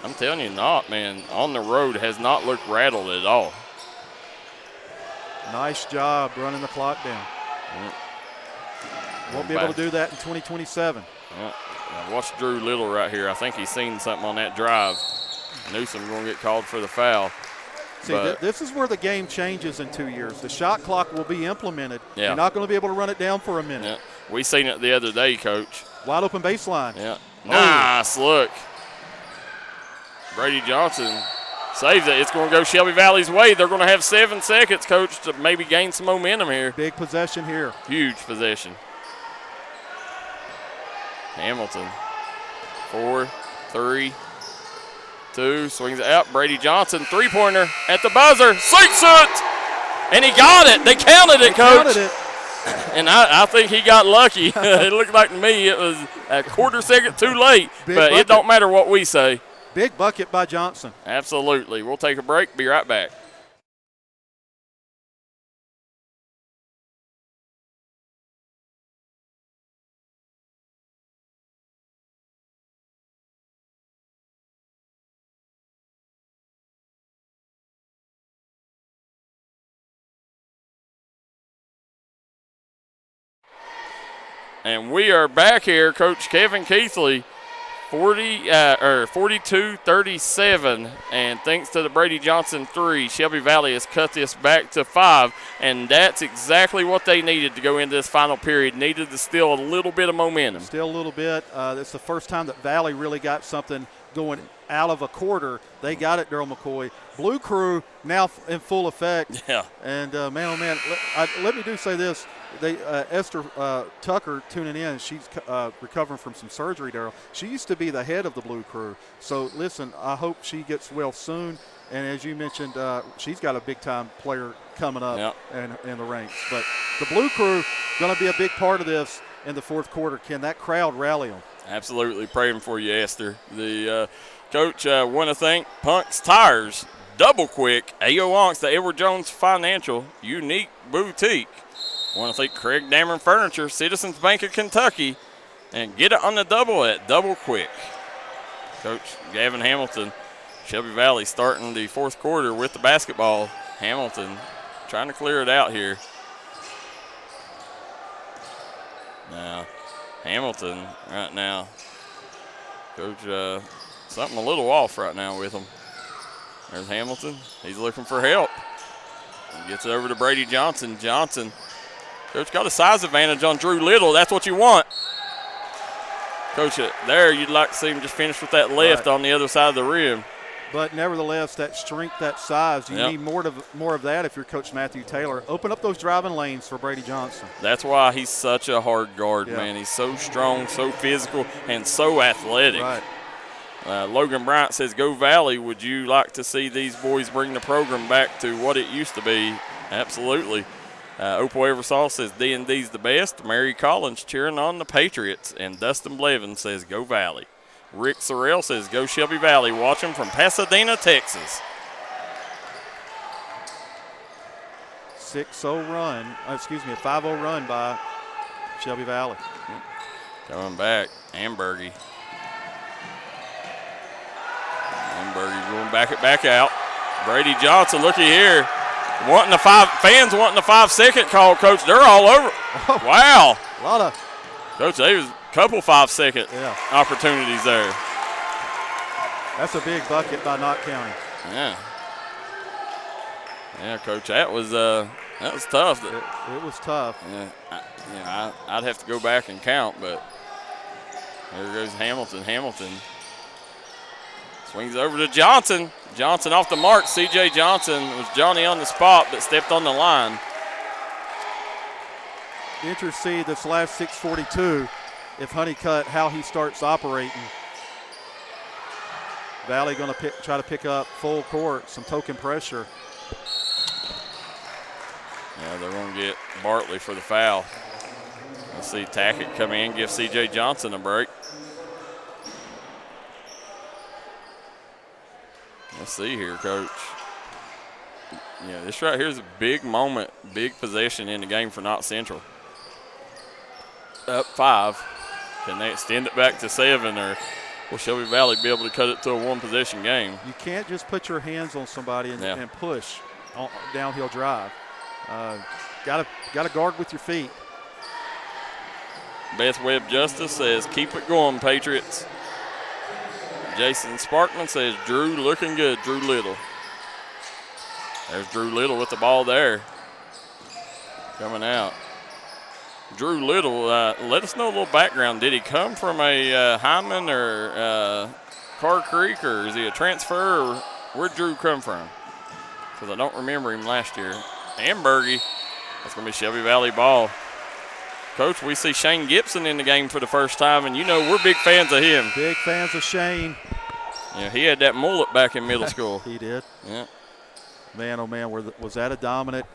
I'm telling you, man, on the road has not looked rattled at all. Nice job running the clock down. Won't be able to do that in 2027. Yeah. Now watch Drew Little right here. I think he's seen something on that drive. Newsom going to get called for the foul. See, this is where the game changes in 2 years. The shot clock will be implemented. Yeah. You're not going to be able to run it down for a minute. Yeah. We seen it the other day, Coach. Wide open baseline. Yeah. Nice look. Brady Johnson saves it. It's going to go Shelby Valley's way. They're going to have 7 seconds, Coach, to maybe gain some momentum here. Big possession here. Huge possession. Hamilton. 4, 3, 2, swings it out. Brady Johnson, 3-pointer at the buzzer. Sinks it! And he got it. They counted it, Coach. Counted it. And I think he got lucky. It looked like to me it was a quarter second too late. But it don't matter what we say. Big bucket by Johnson. Absolutely. We'll take a break. Be right back. And we are back here, Coach Kevin Keathley, 42-37, and thanks to the Brady Johnson 3, Shelby Valley has cut this back to 5, and that's exactly what they needed to go into this final period. Needed to steal a little bit of momentum. Still a little bit. It's the first time that Valley really got something going out of a quarter. They got it, Darryl McCoy. Blue Crew now in full effect. Yeah. And, man, oh, man, let me say this. Esther Tucker tuning in, she's recovering from some surgery, Darryl. She used to be the head of the Blue Crew. So, listen, I hope she gets well soon. And as you mentioned, she's got a big-time player coming up in the ranks. But the Blue Crew going to be a big part of this in the fourth quarter. Can that crowd rally them? Absolutely. Praying for you, Esther. The coach want to thank Punk's Tires, Double Quick, A.O. Onks, the Edward Jones Financial, Unique Boutique. Want to thank Craig Dameron Furniture, Citizens Bank of Kentucky, and get it on the double at Double Quick. Coach Gavin Hamilton, Shelby Valley starting the fourth quarter with the basketball. Hamilton trying to clear it out here. Now, Hamilton right now, Coach, something a little off right now with him. There's Hamilton. He's looking for help. He gets it over to Brady Johnson. Johnson, Coach, got a size advantage on Drew Little. That's what you want. Coach, there you'd like to see him just finish with that left on the other side of the rim. But nevertheless, that strength, that size, you need more of that if you're Coach Matthew Taylor. Open up those driving lanes for Brady Johnson. That's why he's such a hard guard, man. He's so strong, so physical, and so athletic. Right. Logan Bryant says, "Go Valley. Would you like to see these boys bring the program back to what it used to be?" Absolutely. Opal Eversole says, "D&D's the best." Mary Collins cheering on the Patriots. And Dustin Blevin says, "Go Valley." Rick Sorrell says, "Go Shelby Valley." Watching from Pasadena, Texas. 5-0 run by Shelby Valley. Coming back, Ambergy. Ambergy's going back out. Brady Johnson, looky here. Fans wanting the 5-second call, Coach. They're all over. Oh, wow. A lot of. Coach, there was a couple 5-second opportunities there. That's a big bucket by Knott County. Yeah. Yeah, Coach, that was tough. It was tough. Yeah, I'd have to go back and count, but there goes Hamilton. Hamilton swings over to Johnson. Johnson off the mark. C.J. Johnson was Johnny on the spot, but stepped on the line. Interesting to see this last 6:42 if Honeycutt, how he starts operating. Valley going to try to pick up full court, some token pressure. Yeah, they're going to get Bartley for the foul. Let's see Tackett come in, give C.J. Johnson a break. Let's see here, Coach. Yeah, this right here is a big moment, big possession in the game for Knott Central. Up 5. Can they extend it back to 7, or will Shelby Valley be able to cut it to a one-possession game? You can't just put your hands on somebody and push on downhill drive. Got to guard with your feet. Beth Webb Justice says, "Keep it going, Patriots." Jason Sparkman says, "Drew looking good, Drew Little." There's Drew Little with the ball there. Coming out. Drew Little, let us know a little background. Did he come from a Hyman or Carr Creek, or is he a transfer? Or where'd Drew come from? Because I don't remember him last year. Ambergy, that's going to be Shelby Valley ball. Coach, we see Shane Gibson in the game for the first time, and you know we're big fans of him. Big fans of Shane. Yeah, he had that mullet back in middle school. He did. Yeah. Man, oh man, was that a dominant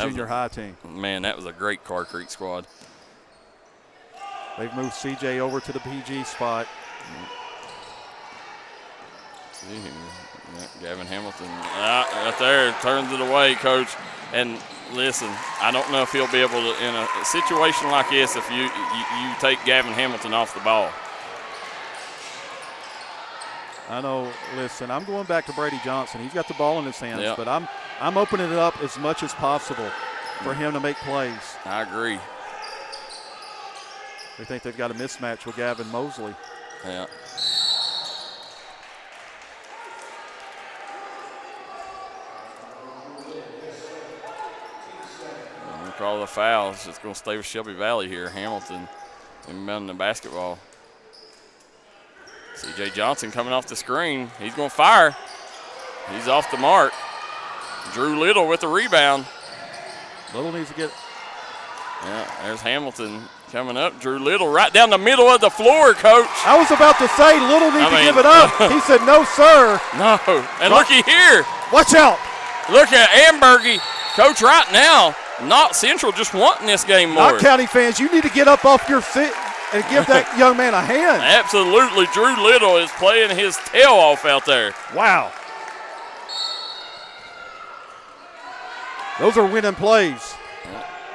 junior high team? Man, that was a great Carr Creek squad. They've moved CJ over to the PG spot. See him. Yeah, Gavin Hamilton right there, turns it away, Coach. And listen, I don't know if he'll be able to, in a situation like this, if you take Gavin Hamilton off the ball. I know, listen, I'm going back to Brady Johnson. He's got the ball in his hands, but I'm opening it up as much as possible for him to make plays. I agree. They think they've got a mismatch with Gavin Mosley. Yeah. Call the fouls. It's going to stay with Shelby Valley here. Hamilton inbounding the basketball. C.J. Johnson coming off the screen. He's going to fire. He's off the mark. Drew Little with the rebound. Little needs to get. Yeah, there's Hamilton coming up. Drew Little right down the middle of the floor, Coach. I was about to say Little needs to give it up. He said, "No, sir." No. And looky here. Watch out. Look at Ambergy. Coach, right now, Knott Central just wanting this game more. Knott County fans, you need to get up off your seat and give that young man a hand. Absolutely. Drew Little is playing his tail off out there. Wow. Those are winning plays.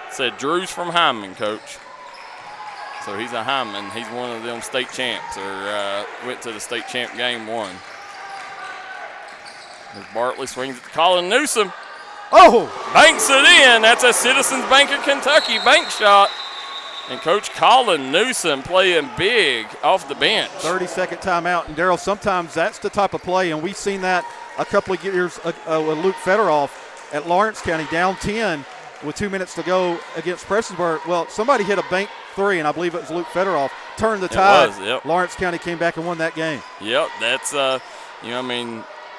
Said Drew's from Hyman, Coach. So he's a Hyman. He's one of them state champs, or went to the state champ game 1. As Bartley swings it to Colin Newsom. Oh! Banks it in. That's a Citizens Bank of Kentucky bank shot. And Coach Colin Newsom playing big off the bench. 30-second timeout. And, Darryl, sometimes that's the type of play, and we've seen that a couple of years with Luke Federoff at Lawrence County, down 10 with 2 minutes to go against Prestonsburg. Well, somebody hit a bank 3, and I believe it was Luke Federoff, turned the tide. It was, yep. Lawrence County came back and won that game. Yep, that's,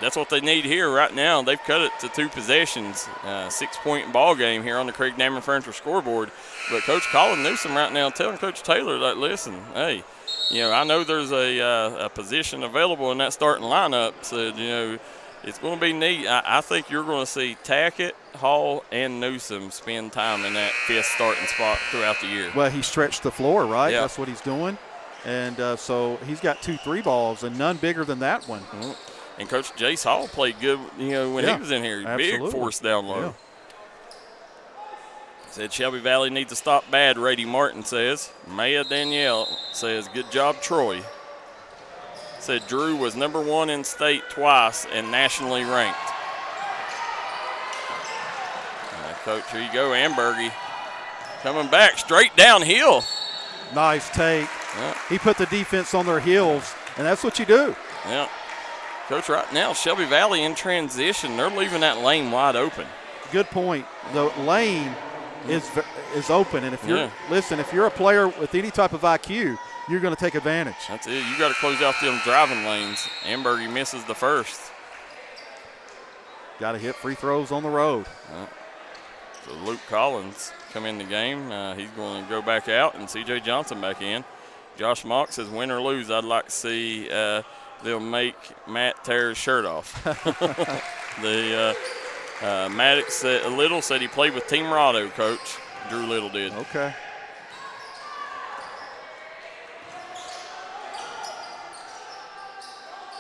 that's what they need here right now. They've cut it to 2 possessions, 6-point ball game here on the Craig Damon Furniture scoreboard. But Coach Colin Newsom right now telling Coach Taylor, like, listen, hey, I know there's a position available in that starting lineup. So, it's going to be neat. I think you're going to see Tackett, Hall, and Newsom spend time in that 5th starting spot throughout the year. Well, he stretched the floor, right? Yeah. That's what he's doing. And so he's got 2 3 balls and none bigger than that one. Mm-hmm. And Coach Jace Hall played good, when he was in here. Absolutely. Big force down low. Yeah. Said Shelby Valley needs to stop bad, Rady Martin says. Maya Danielle says, good job, Troy. Said Drew was number 1 in state twice and nationally ranked. Coach, here you go, Ambergy. Coming back straight downhill. Nice take. Yeah. He put the defense on their heels, and that's what you do. Yeah. Coach, right now, Shelby Valley in transition. They're leaving that lane wide open. Good point. The lane is open, and if you're if you're a player with any type of IQ, you're going to take advantage. That's it. You got to close out them driving lanes. Ambergy misses the first. Got to hit free throws on the road. So Luke Collins come in the game. He's going to go back out, and C.J. Johnson back in. Josh Mock says, win or lose, I'd like to see they'll make Matt tear his shirt off. Maddox Little said he played with Team Rado, Coach. Drew Little did. Okay.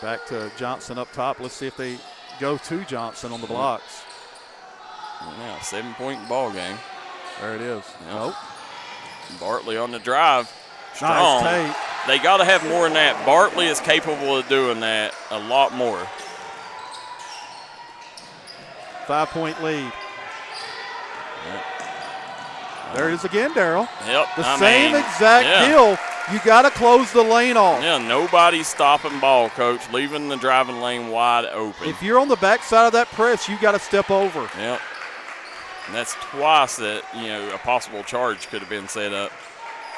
Back to Johnson up top. Let's see if they go to Johnson on the blocks. Now, 7-point ball game. There it is. Nope. Bartley on the drive. Strong. Nice tape. They got to have more than that. Bartley is capable of doing that a lot more. 5-point lead. There it is again, Darryl. Yep. The same exact deal. You got to close the lane off. Yeah, nobody's stopping ball, Coach, leaving the driving lane wide open. If you're on the backside of that press, you got to step over. Yep. And that's twice that, a possible charge could have been set up.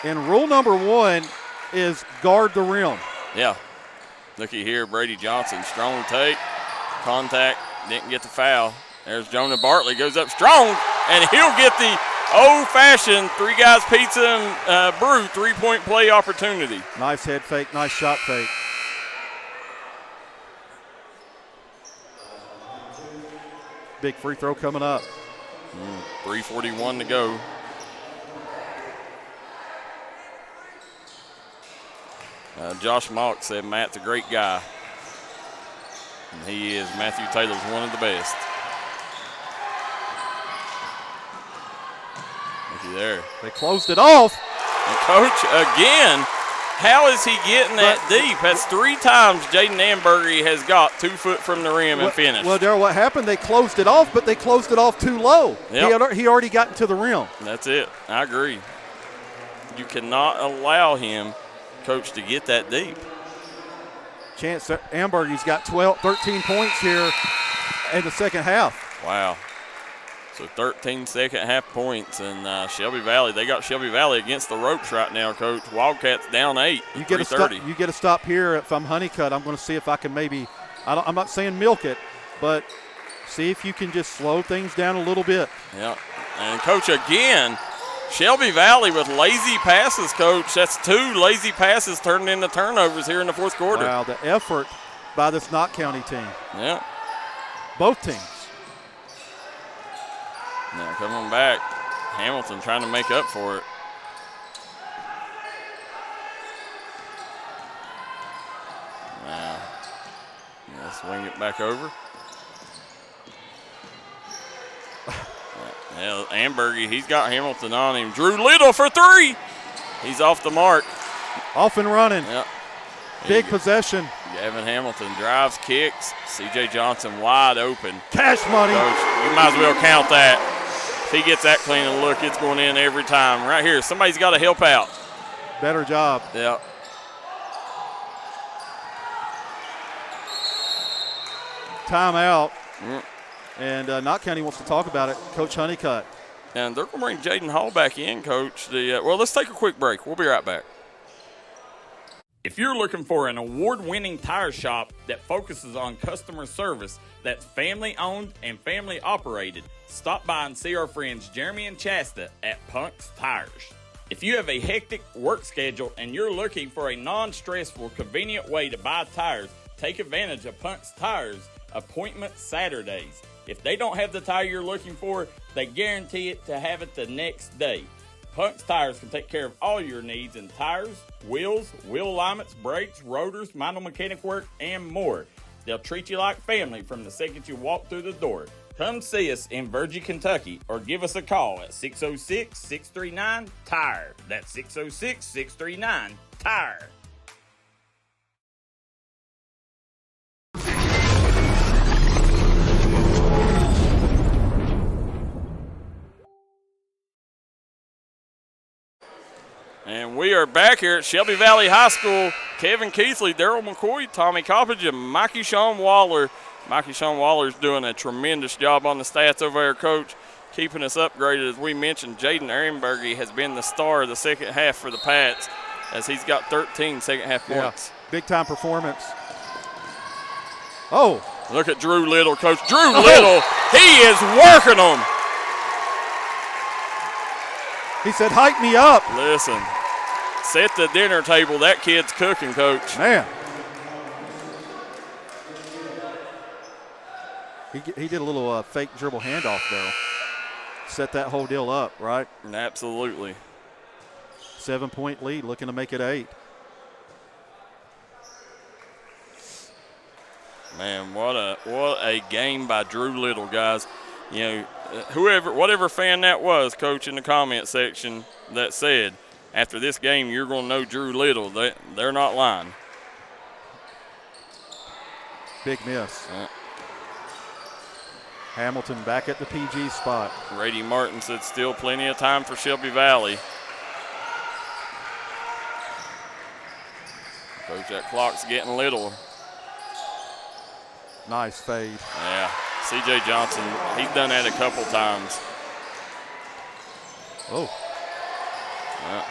And rule number 1 is guard the rim. Yeah. Looky here, Brady Johnson, strong take, contact, didn't get the foul. There's Jonah Bartley, goes up strong, and he'll get the old-fashioned 3 guys pizza and brew 3-point play opportunity. Nice head fake, nice shot fake. Big free throw coming up. 3:41 to go. Josh Mock said Matt's a great guy. And he is. Matthew Taylor's one of the best. Looky there. They closed it off. And Coach, again, how is he getting that deep? That's 3 times Jaden Ambergy has got 2 foot from the rim and finished. Well, Darryl, what happened? They closed it off, but they closed it off too low. Yep. He already got into the rim. That's it. I agree. You cannot allow him, Coach, to get that deep. Chance Ambergy's got 13 points here in the second half. Wow. So 13 second half points, and Shelby Valley, they got Shelby Valley against the ropes right now, Coach. Wildcats down 8, you get a stop here. If I'm Honeycutt, I'm going to see if I can maybe, I'm not saying milk it, but see if you can just slow things down a little bit. Yeah, and Coach, again, Shelby Valley with lazy passes, Coach. That's 2 lazy passes turned into turnovers here in the fourth quarter. Wow, the effort by this Knott County team. Yeah. Both teams. Now coming back, Hamilton trying to make up for it. Now, swing it back over. Yeah, Ambergy, he's got Hamilton on him. Drew Little for 3. He's off the mark. Off and running. Yep. Big possession. Gavin Hamilton drives, kicks. C.J. Johnson wide open. Cash money. Coach, you might as well count that. If he gets that clean and look, it's going in every time. Right here, somebody's got to help out. Better job. Yeah. Timeout. And Knott County wants to talk about it. Coach Honeycutt. And they're going to bring Jaden Hall back in, Coach. Well, let's take a quick break. We'll be right back. If you're looking for an award-winning tire shop that focuses on customer service that's family-owned and family-operated, stop by and see our friends Jeremy and Chasta at Punk's Tires. If you have a hectic work schedule and you're looking for a non-stressful, convenient way to buy tires, take advantage of Punk's Tires Appointment Saturdays. If they don't have the tire you're looking for, they guarantee it to have it the next day. Punk's Tires can take care of all your needs in tires, wheels, wheel alignments, brakes, rotors, minor mechanic work, and more. They'll treat you like family from the second you walk through the door. Come see us in Virgie, Kentucky, or give us a call at 606-639-TIRE. That's 606-639-TIRE. And we are back here at Shelby Valley High School. Kevin Keathley, Darryl McCoy, Tommy Coppage, and Mikey Sean Waller. Mikey Sean Waller's doing a tremendous job on the stats over there, Coach, keeping us upgraded. As we mentioned, Jaden Ehrenberg has been the star of the second half for the Pats, as he's got 13 second-half points. Big-time performance. Oh. Look at Drew Little, Coach. Drew Little, he is working them. He said, hike me up. Listen, set the dinner table. That kid's cooking, Coach. Man. He did a little fake dribble handoff there. Set that whole deal up, right? Absolutely. 7-point lead, looking to make it 8. Man, what a game by Drew Little, guys. You know, whatever fan that was, Coach, in the comment section that said, after this game, you're going to know Drew Little. They're not lying. Big miss. Hamilton back at the PG spot. Brady Martin said still plenty of time for Shelby Valley. Coach, that clock's getting little. Nice fade. Yeah. C.J. Johnson, he's done that a couple times. Oh. Yeah.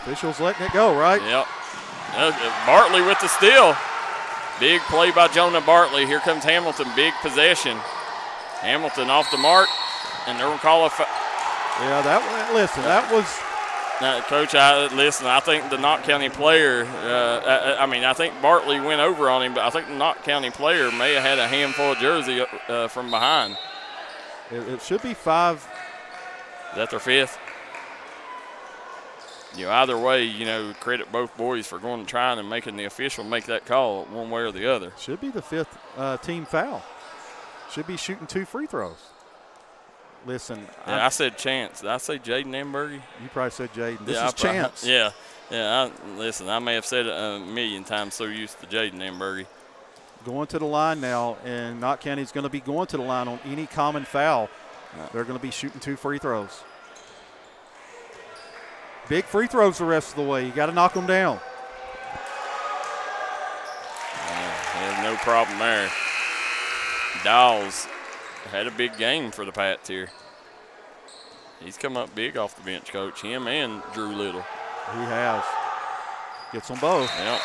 Officials letting it go, right? Yep. Bartley with the steal. Big play by Jonah Bartley. Here comes Hamilton, big possession. Hamilton off the mark, and they're going to call a foul. Yeah, that was. Coach, I think the Knott County player, I think Bartley went over on him, but I think the Knott County player may have had a handful of jersey from behind. It should be 5. Is that their 5th? Either way, credit both boys for going and trying and making the official make that call one way or the other. Should be the 5th team foul. Should be shooting 2 free throws. Listen. Yeah, I said Chance. Did I say Jaden Embergy? You probably said Jaden. This is Chance. Listen, I may have said it a million times, so used to Jaden Embergy. Going to the line now, and Knott County's going to be going to the line on any common foul. They're going to be shooting 2 free throws. Big free throws the rest of the way. You got to knock them down. There's no problem there. Dawes had a big game for the Pats here. He's come up big off the bench, Coach. Him and Drew Little. He has. Gets them both. Yep.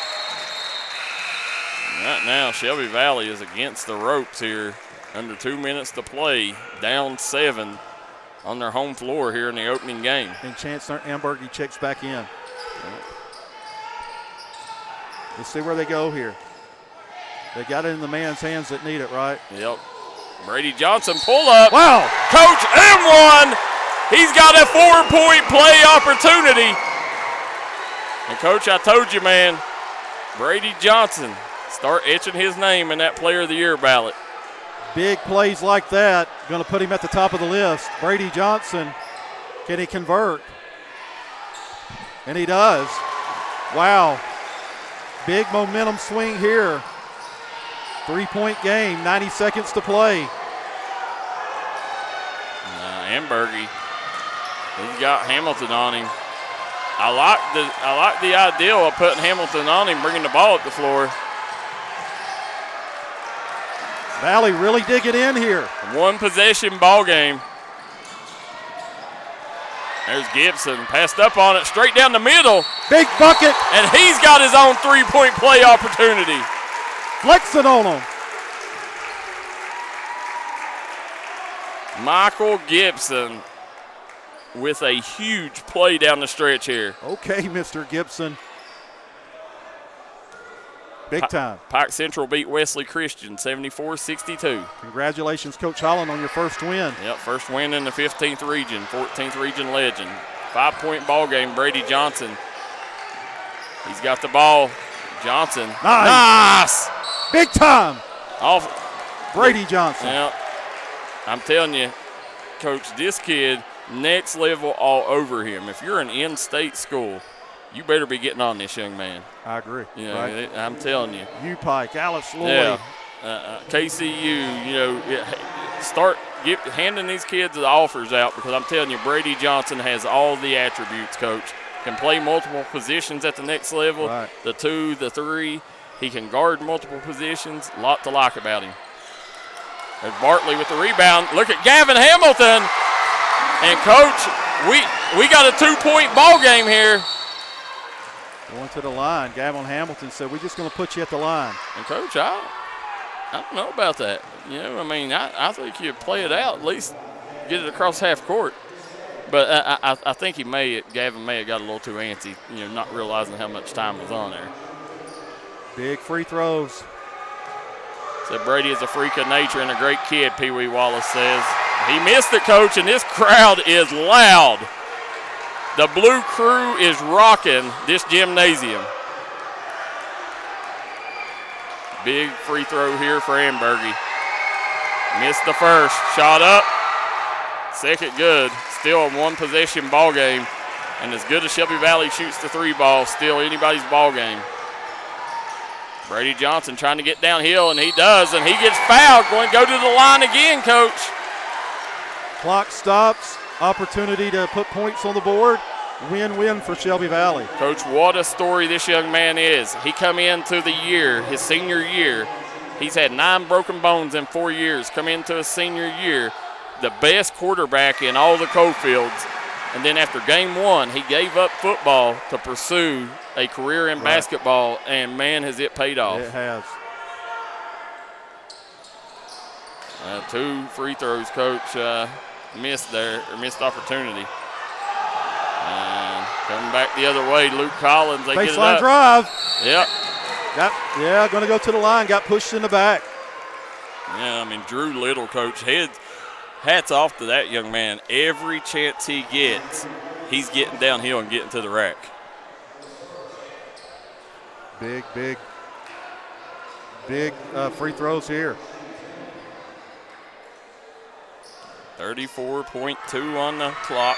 Right now, Shelby Valley is against the ropes here. Under 2 minutes to play. Down 7 on their home floor here in the opening game. And Chancellor Amberg, checks back in. Let's see where they go here. They got it in the man's hands that need it, right? Yep. Brady Johnson pull up. Wow. Coach M1. He's got a 4-point play opportunity. And, Coach, I told you, man, Brady Johnson, start etching his name in that Player of the Year ballot. Big plays like that, going to put him at the top of the list. Brady Johnson, can he convert? And he does. Wow. Big momentum swing here. 3-point game, 90 seconds to play. Ambergy, he's got Hamilton on him. I like the idea of putting Hamilton on him, bringing the ball up the floor. Valley really dig it in here. 1 possession ball game. There's Gibson, passed up on it, straight down the middle. Big bucket. And he's got his own three-point play opportunity. Flexing on him. Michael Gibson with a huge play down the stretch here. Okay, Mr. Gibson. Big time. Pike Central beat Wesley Christian 74-62. Congratulations, Coach Holland, on your first win. Yep, first win in the 15th region, 14th region legend. 5-point ball game, Brady Johnson. He's got the ball. Johnson. Nice. Big time. Off. Brady Johnson. Yep. I'm telling you, Coach, this kid, next level all over him. If you're an in-state school, you better be getting on this young man. I agree. You know, right? I'm telling you. U-Pike, Alice Lloyd. Yeah. KCU, you know, start handing these kids the offers out, because I'm telling you, Brady Johnson has all the attributes, Coach. Can play multiple positions at the next level, right. The 2, the 3. He can guard multiple positions. A lot to like about him. There's Bartley with the rebound. Look at Gavin Hamilton. And, Coach, we got a 2-point ball game here. Going to the line. Gavin Hamilton said, we're just going to put you at the line. And, Coach, I don't know about that. You know, I mean, I think you play it out, at least get it across half court. But I think Gavin may have got a little too antsy, you know, not realizing how much time was on there. Big free throws. So Brady is a freak of nature and a great kid, Pee Wee Wallace says. He missed it, Coach, and this crowd is loud. The Blue Crew is rocking this gymnasium. Big free throw here for Ambergy. Missed the first. Shot up. Second good. Still a one-possession ball game. And as good as Shelby Valley shoots the 3 ball, still anybody's ball game. Brady Johnson trying to get downhill, and he does, and he gets fouled. Going to go to the line again, Coach. Clock stops. Opportunity to put points on the board. Win-win for Shelby Valley. Coach, what a story this young man is. He come into the year, his senior year. He's had 9 broken bones in 4 years. Come into his senior year, the best quarterback in all the Cofields. And then after game 1, he gave up football to pursue a career in basketball, and, man, has it paid off. It has. 2 free throws, Coach, missed there, or missed opportunity. And coming back the other way, Luke Collins, they get it up. Baseline drive. Yep. Going to go to the line, got pushed in the back. Yeah, I mean, Drew Little, Coach, hats off to that young man. Every chance he gets, he's getting downhill and getting to the rack. Big free throws here. 34.2 on the clock.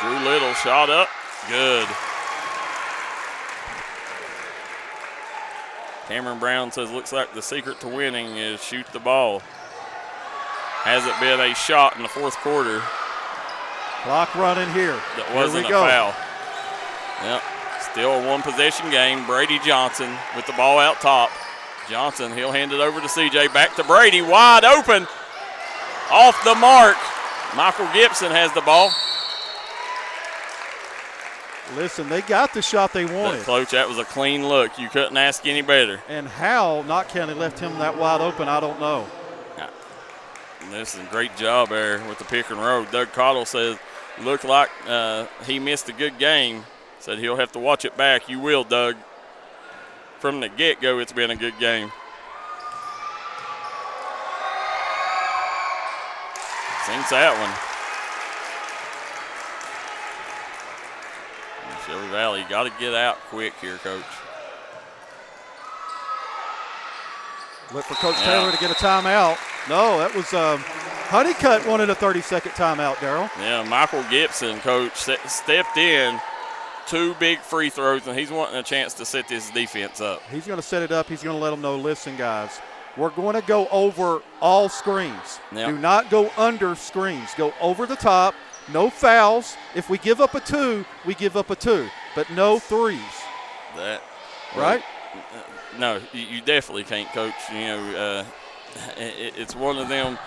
Drew Little shot up. Good. Cameron Brown says, looks like the secret to winning is shoot the ball. Hasn't been a shot in the 4th quarter. Clock running here. That wasn't a foul. Yep. Still a one-possession game. Brady Johnson with the ball out top. Johnson, he'll hand it over to CJ. Back to Brady, wide open. Off the mark. Michael Gibson has the ball. Listen, they got the shot they wanted. Coach, that was a clean look. You couldn't ask any better. And how Knott County left him that wide open, I don't know. This is a great job there with the pick and roll. Doug Cottle says, looked like he missed a good game. Said he'll have to watch it back. You will, Doug. From the get-go, it's been a good game. Sinks that one. Shelby Valley, got to get out quick here, Coach. Look for Coach Taylor to get a timeout. No, that was Honeycutt wanted a 30-second timeout, Darryl. Yeah, Michael Gibson, Coach, stepped in. 2 big free throws, and he's wanting a chance to set this defense up. He's going to set it up. He's going to let them know, listen, guys, we're going to go over all screens. Yep. Do not go under screens. Go over the top. No fouls. If we give up a 2, we give up a 2, but no 3s. Right? No, you definitely can't, Coach. You know, it's one of them.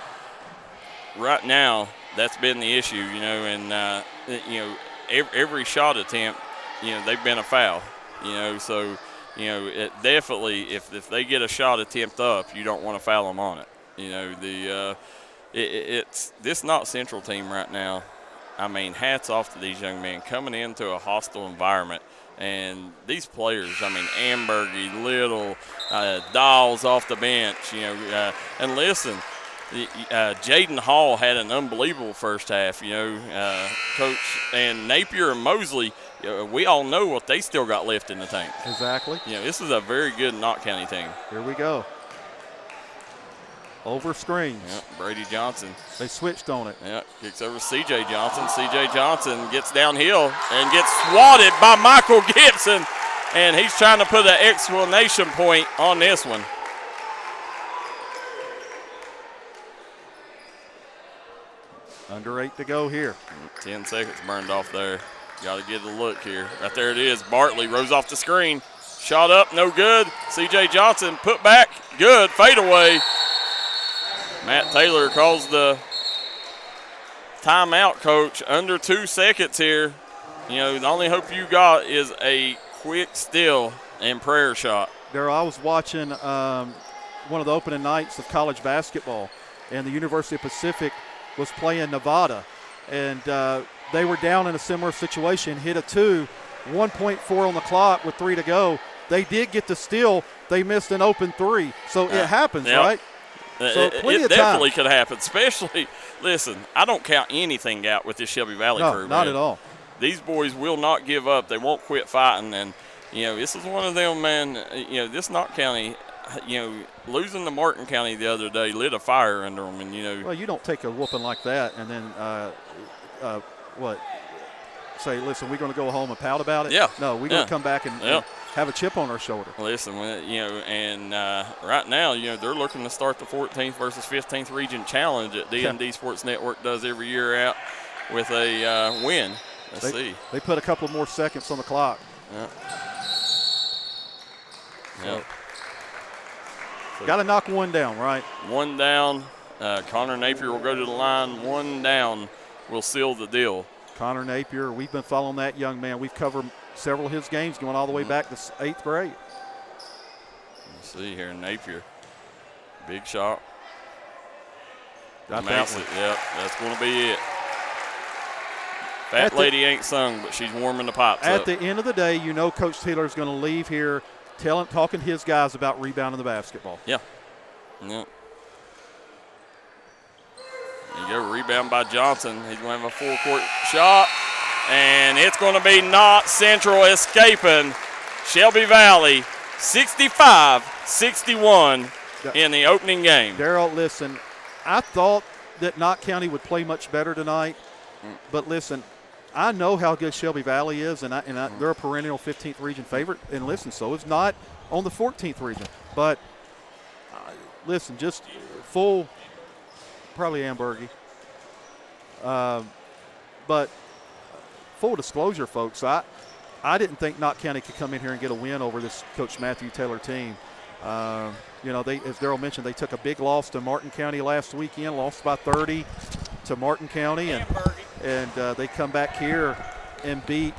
right now that's been the issue, and every shot attempt, they've been a foul, so it definitely if they get a shot attempt up, you don't want to foul them on it. It's this not Central team right now. I mean, hats off to these young men coming into a hostile environment. And these players, I mean, Ambergy, Little, Dawes off the bench, and listen, Jaden Hall had an unbelievable first half, Coach, and Napier and Mosley, we all know what they still got left in the tank. Exactly. This is a very good Knott County team. Here we go. Over screens. Yep, Brady Johnson. They switched on it. Yeah, kicks over C.J. Johnson. C.J. Johnson gets downhill and gets swatted by Michael Gibson, and he's trying to put an exclamation point on this one. Under 8 to go here. 10 seconds burned off there. Got to get a look here. Right there it is. Bartley rose off the screen. Shot up, no good. C.J. Johnson put back, good. Fade away. Matt Taylor calls the timeout, Coach. Under 2 seconds here. The only hope you got is a quick steal and prayer shot. Darryl, I was watching one of the opening nights of college basketball, and the University of Pacific was playing Nevada, and they were down in a similar situation, hit a 2, 1.4 on the clock with 3 to go. They did get the steal. They missed an open 3. So it happens, right? So it definitely could happen, especially, listen, I don't count anything out with this Shelby Valley crew. Not at all. These boys will not give up. They won't quit fighting. And, this is one of them, man, this Knott County, losing to Martin County the other day lit a fire under them. And, well, you don't take a whooping like that and then, say, listen, we're going to go home and pout about it? Yeah. No, we're going to come back and have a chip on our shoulder. Listen, and right now, they're looking to start the 14th versus 15th region challenge that D&D Sports Network does every year out with a win. Let's see. They put a couple more seconds on the clock. Yeah. Got to knock one down, right? One down. Connor Napier will go to the line. One down will seal the deal. Connor Napier, we've been following that young man. We've covered several of his games going all the way back to 8th grade. Let's see here, Napier. Big shot. Got that one. Yep, that's going to be it. Fat lady ain't sung, but she's warming the pipes up. At the end of the day, Coach Taylor is going to leave here talking to his guys about rebounding the basketball. Yeah. There you go, rebound by Johnson. He's going to have a full-court shot, and it's going to be Knott Central escaping Shelby Valley 65-61 in the opening game. Darryl, listen, I thought that Knott County would play much better tonight, but listen, I know how good Shelby Valley is, and they're a perennial 15th region favorite, and listen, so is Knott on the 14th region. But listen, just full – probably Ambergy. But full disclosure, folks, I didn't think Knott County could come in here and get a win over this Coach Matthew Taylor team. As Darryl mentioned, they took a big loss to Martin County last weekend, lost by 30 to Martin County, and they come back here and beat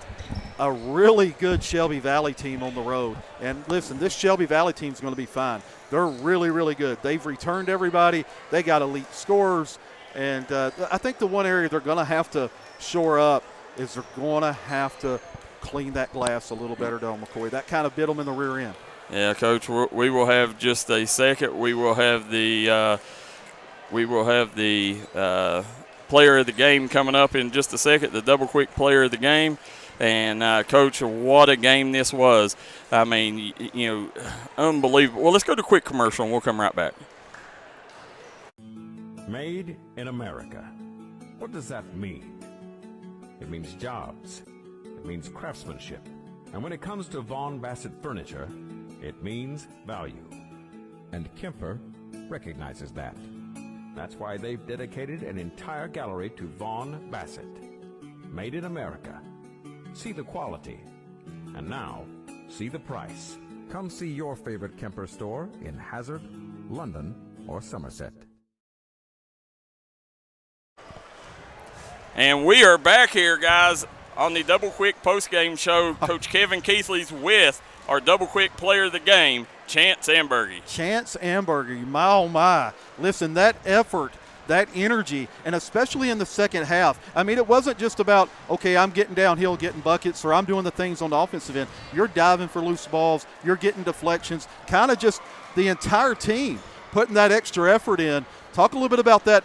a really good Shelby Valley team on the road. And listen, this Shelby Valley team is going to be fine. They're really, really good. They've returned everybody. They got elite scorers. And I think the one area they're going to have to shore up is they're going to have to clean that glass a little better down McCoy. That kind of bit them in the rear end. Yeah, Coach, we will have just a second. We will have the player of the game coming up in just a second, the double quick player of the game. And, Coach, what a game this was. I mean, unbelievable. Well, let's go to a quick commercial, and we'll come right back. Made in America. What does that mean? It means jobs. It means craftsmanship. And when it comes to Vaughn Bassett furniture, it means value. And Kemper recognizes that. That's why they've dedicated an entire gallery to Vaughn Bassett. Made in America. See the quality. And now, see the price. Come see your favorite Kemper store in Hazard, London, or Somerset. And we are back here, guys, on the Double Quick postgame show. Coach Kevin Keathley's with our Double Quick player of the game, Chance Ambergy. Chance Ambergy, my oh my. Listen, that effort, that energy, and especially in the second half. I mean, it wasn't just about, okay, I'm getting downhill, getting buckets, or I'm doing the things on the offensive end. You're diving for loose balls. You're getting deflections. Kind of just the entire team putting that extra effort in. Talk a little bit about that.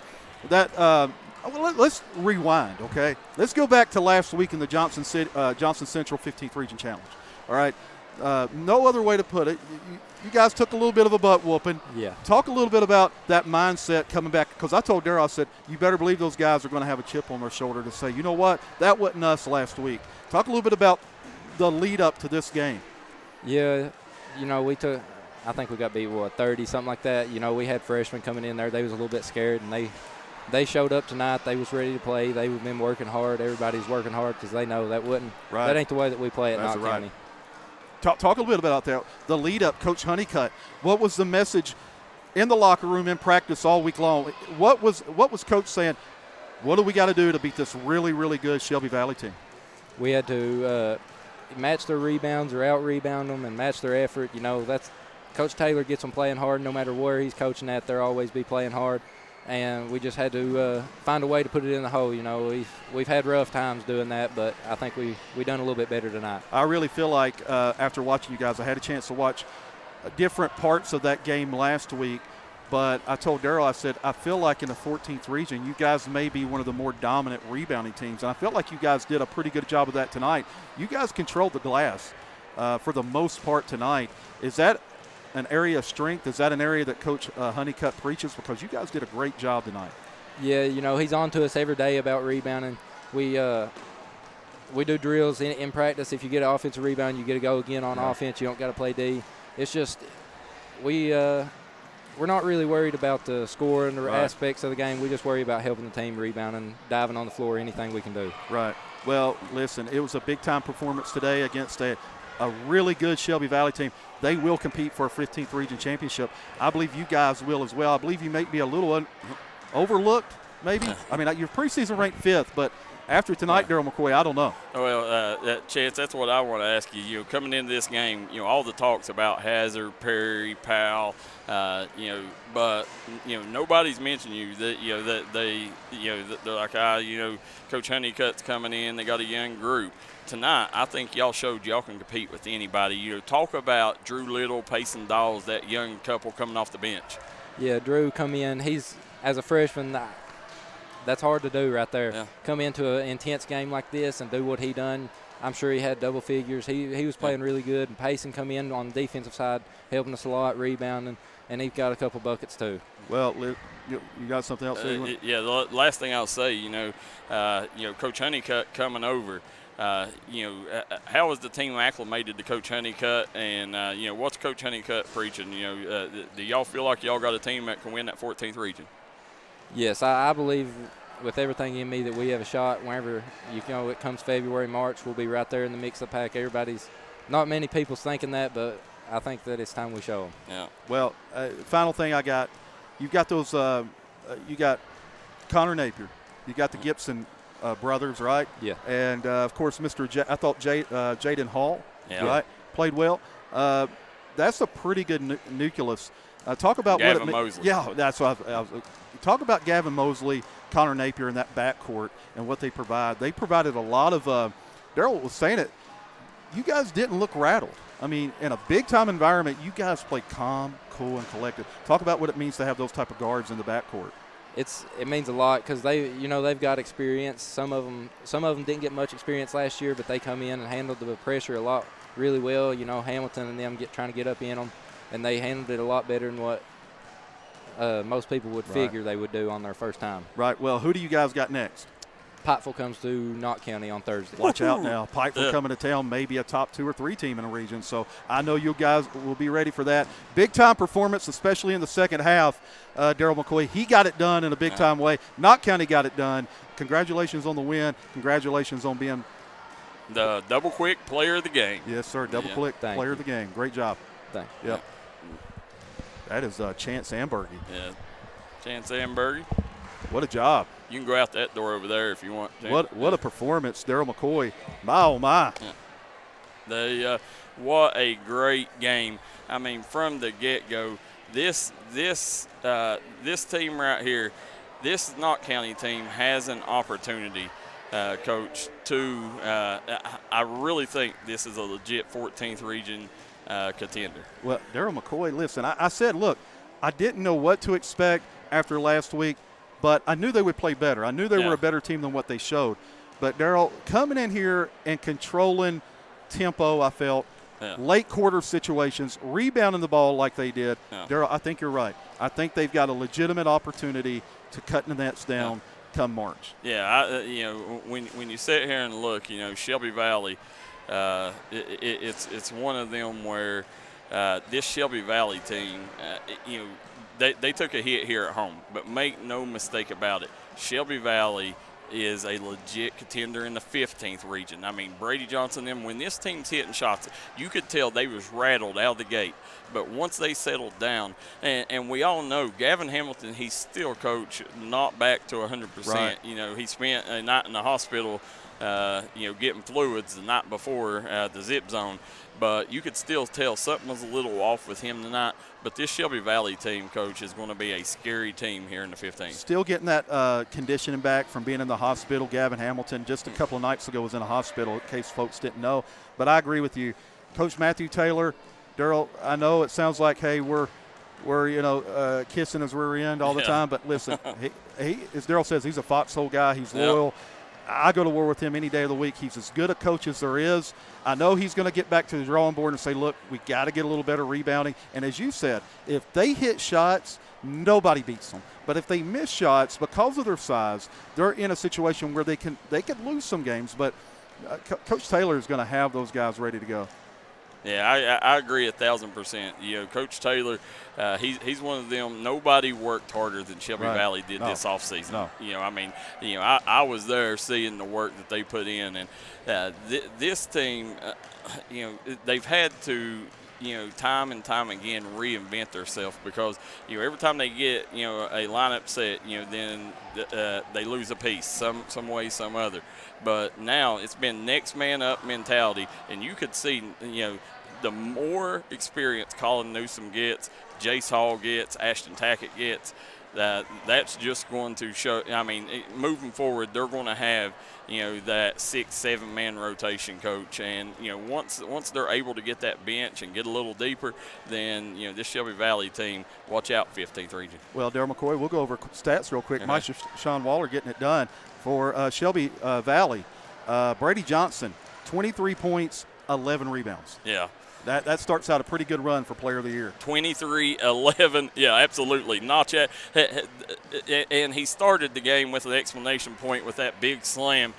Let's rewind, okay? Let's go back to last week in the Johnson Central 15th Region Challenge. All right, no other way to put it. You guys took a little bit of a butt whooping. Yeah. Talk a little bit about that mindset coming back, because I told Darryl, I said, you better believe those guys are going to have a chip on their shoulder to say, you know what, that wasn't us last week. Talk a little bit about the lead up to this game. Yeah, I think we got beat, 30, something like that. We had freshmen coming in there. They was a little bit scared, and they showed up tonight. They was ready to play. They've been working hard. Everybody's working hard because they know that ain't the way that we play at Knox County. Talk a little bit about that. The lead up, Coach Honeycutt. What was the message in the locker room, in practice all week long? What was Coach saying? What do we got to do to beat this really, really good Shelby Valley team? We had to match their rebounds or out rebound them and match their effort. That's Coach Taylor gets them playing hard no matter where he's coaching at. They'll always be playing hard. And we just had to find a way to put it in the hole. We've had rough times doing that, but I think we done a little bit better tonight. I really feel like after watching you guys, I had a chance to watch different parts of that game last week, but I told Darryl, I said, I feel like in the 14th region, you guys may be one of the more dominant rebounding teams, and I felt like you guys did a pretty good job of that tonight. You guys controlled the glass for the most part tonight. Is that an area of strength? Is that an area that Coach Honeycutt preaches? Because you guys did a great job tonight. Yeah, he's on to us every day about rebounding. We do drills in practice. If you get an offensive rebound, you get to go again on offense. You don't got to play D. It's just we're not really worried about the score and the aspects of the game. We just worry about helping the team rebound and diving on the floor, anything we can do. Right. Well, listen, it was a big-time performance today against a really good Shelby Valley team. They will compete for a 15th Region Championship. I believe you guys will as well. I believe you may be a little overlooked, maybe. I mean, your preseason ranked 5th, but after tonight, Darryl McCoy, I don't know. Well, Chance, that's what I want to ask you. Coming into this game, all the talks about Hazard, Perry, Powell, but nobody's mentioned you. That they're like, Coach Honeycutt's coming in. They got a young group. Tonight, I think y'all showed y'all can compete with anybody. Talk about Drew Little, Payson Dawes, that young couple coming off the bench. Yeah, Drew come in. He's, as a freshman, that's hard to do right there. Yeah. Come into an intense game like this and do what he done. I'm sure he had double figures. He was playing really good. And Payson come in on the defensive side, helping us a lot, rebounding, and he got a couple buckets too. Well, you got something else? Yeah, the last thing I'll say, Coach Honeycutt coming over. How is the team acclimated to Coach Honeycutt, and what's Coach Honeycutt preaching? Do y'all feel like y'all got a team that can win that 14th region? Yes, I believe with everything in me that we have a shot. Whenever it comes February, March, we'll be right there in the mix of the pack. Not many people's thinking that, but I think that it's time we show them. Yeah. Well, final thing I got, you've got those. You got Connor Napier, you got the Gibson brothers, right? Yeah. And of course, I thought Jaden Hall, right, played well. That's a pretty good nucleus. Talk about Gavin Mosley. Yeah, that's what I was. Talk about Gavin Mosley, Connor Napier in that backcourt and what they provide. They provided a lot of. Darryl was saying it. You guys didn't look rattled. I mean, in a big-time environment, you guys played calm, cool, and collected. Talk about what it means to have those type of guards in the backcourt. It means a lot because they've got experience. Some of them didn't get much experience last year, but they come in and handled the pressure really well. Hamilton and them trying to get up in them, and they handled it a lot better than what most people would figure they would do on their first time. Right. Well, who do you guys got next? Pikeville comes to Knott County on Thursday. Watch out now. Pikeville coming to town, maybe a top 2 or 3 team in the region. So I know you guys will be ready for that. Big-time performance, especially in the second half. Darryl McCoy, he got it done in a big-time way. Knott County got it done. Congratulations on the win. Congratulations on being the Double Quick player of the game. Yes, sir. Double Quick player of the game. Great job. Thanks. Yep. That is Chance Ambergy. Yeah. Chance Ambergy. What a job. You can go out that door over there if you want to. What a performance, Darryl McCoy. My, oh, my. Yeah. What a great game. I mean, from the get-go, this team right here, this Knott County team has an opportunity, Coach, to I really think this is a legit 14th region contender. Well, Darryl McCoy, listen, I said, look, I didn't know what to expect after last week, but I knew they would play better. I knew they were a better team than what they showed. But, Darryl, coming in here and controlling tempo, I felt, late quarter situations, rebounding the ball like they did. Darryl, I think you're right. I think they've got a legitimate opportunity to cut the nets down come March. Yeah, when you sit here and look, Shelby Valley, it's one of them where this Shelby Valley team, they took a hit here at home, but make no mistake about it, Shelby Valley is a legit contender in the 15th region. I mean, Brady Johnson, when this team's hitting shots, you could tell they was rattled out of the gate. But once they settled down, and we all know Gavin Hamilton, he's still, Coach, not back to 100%. Right. He spent a night in the hospital, getting fluids the night before the zip zone. But you could still tell something was a little off with him tonight. But this Shelby Valley team, Coach, is going to be a scary team here in the 15th. Still getting that conditioning back from being in the hospital. Gavin Hamilton just a couple of nights ago was in a hospital, in case folks didn't know. But I agree with you. Coach Matthew Taylor, Darryl, I know it sounds like, hey, we're kissing his rear end all the time. But listen, he as Darryl says, he's a foxhole guy. He's loyal. I go to war with him any day of the week. He's as good a coach as there is. I know he's going to get back to the drawing board and say, look, we got to get a little better rebounding. And as you said, if they hit shots, nobody beats them. But if they miss shots because of their size, they're in a situation where they could lose some games. But Coach Taylor is going to have those guys ready to go. Yeah, I agree 1,000%. Coach Taylor, he's one of them. Nobody worked harder than Shelby Valley did this offseason. I was there seeing the work that they put in, and this team, they've had to, time and time again reinvent themselves because, every time they get, a lineup set, then they lose a piece some way, some other. But now it's been next man up mentality, and you could see, the more experience Colin Newsom gets, Jace Hall gets, Ashton Tackett gets, that's just going to show. I mean, moving forward, they're going to have, that 6-7 man rotation, Coach. And, once they're able to get that bench and get a little deeper, then, this Shelby Valley team, watch out, 15th region. Well, Darryl McCoy, we'll go over stats real quick. Meister Sean Waller getting it done for Shelby Valley. Brady Johnson, 23 points, 11 rebounds. Yeah. That starts out a pretty good run for Player of the Year. 23-11, yeah, absolutely. Notch at, and he started the game with an exclamation point with that big slam,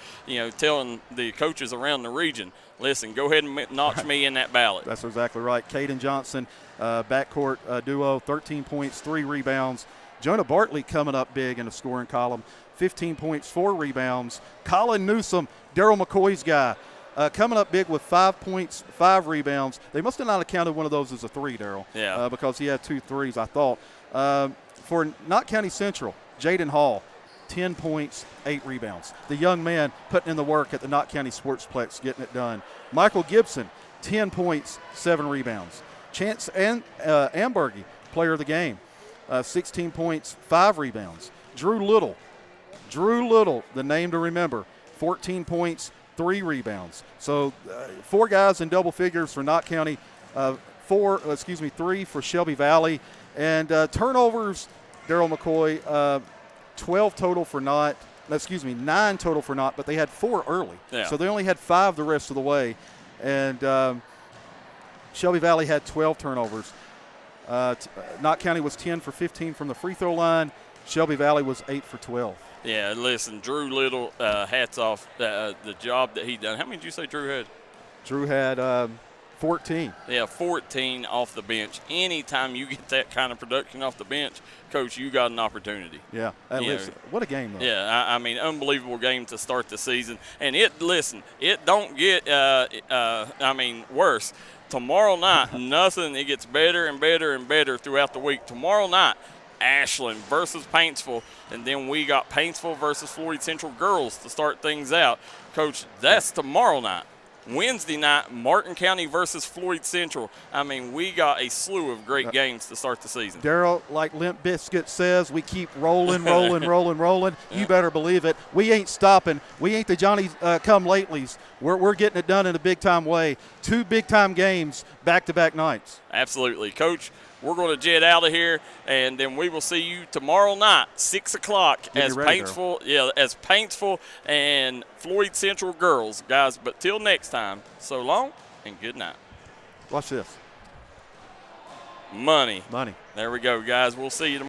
telling the coaches around the region, listen, go ahead and notch me in that ballot. That's exactly right. Caden Johnson, backcourt duo, 13 points, 3 rebounds. Jonah Bartley coming up big in the scoring column, 15 points, 4 rebounds. Colin Newsom, Darryl McCoy's guy, coming up big with 5 points, 5 rebounds. They must have not accounted one of those as a 3, Darryl. Yeah. Because he had 2 threes, I thought. For Knott County Central, Jaden Hall, 10 points, 8 rebounds. The young man putting in the work at the Knott County Sportsplex, getting it done. Michael Gibson, 10 points, 7 rebounds. Chance Ambergy, player of the game, 16 points, 5 rebounds. Drew Little, the name to remember, 14 points, 3 rebounds. So 4 guys in double figures for Knott County, 3 for Shelby Valley. And turnovers, Darryl McCoy, 12 total for Knott. 9 total for Knott, but they had 4 early. Yeah. So they only had 5 the rest of the way. And Shelby Valley had 12 turnovers. Knott County was 10 for 15 from the free throw line. Shelby Valley was 8 for 12. Yeah, listen, Drew Little, hats off the job that he done. How many did you say Drew had? Drew had 14. Yeah, 14 off the bench. Anytime you get that kind of production off the bench, Coach, you got an opportunity. Yeah, what a game, though. Yeah, I mean, unbelievable game to start the season. And it don't get, worse. Tomorrow night, it gets better and better and better throughout the week. Tomorrow night, Ashland versus Paintsville, and then we got Paintsville versus Floyd Central girls to start things out. Coach, that's tomorrow night. Wednesday night, Martin County versus Floyd Central. I mean, we got a slew of great games to start the season. Darryl, like Limp Bizkit says, we keep rolling. You better believe it. We ain't stopping. We ain't the Johnny come-latelys. We're getting it done in a big-time way. 2 big-time games back-to-back nights. Absolutely. Coach, we're going to jet out of here, and then we will see you tomorrow night, 6 o'clock, as Paintsville and Floyd Central girls, guys. But till next time, so long and good night. Watch this. Money. Money. There we go, guys. We'll see you tomorrow.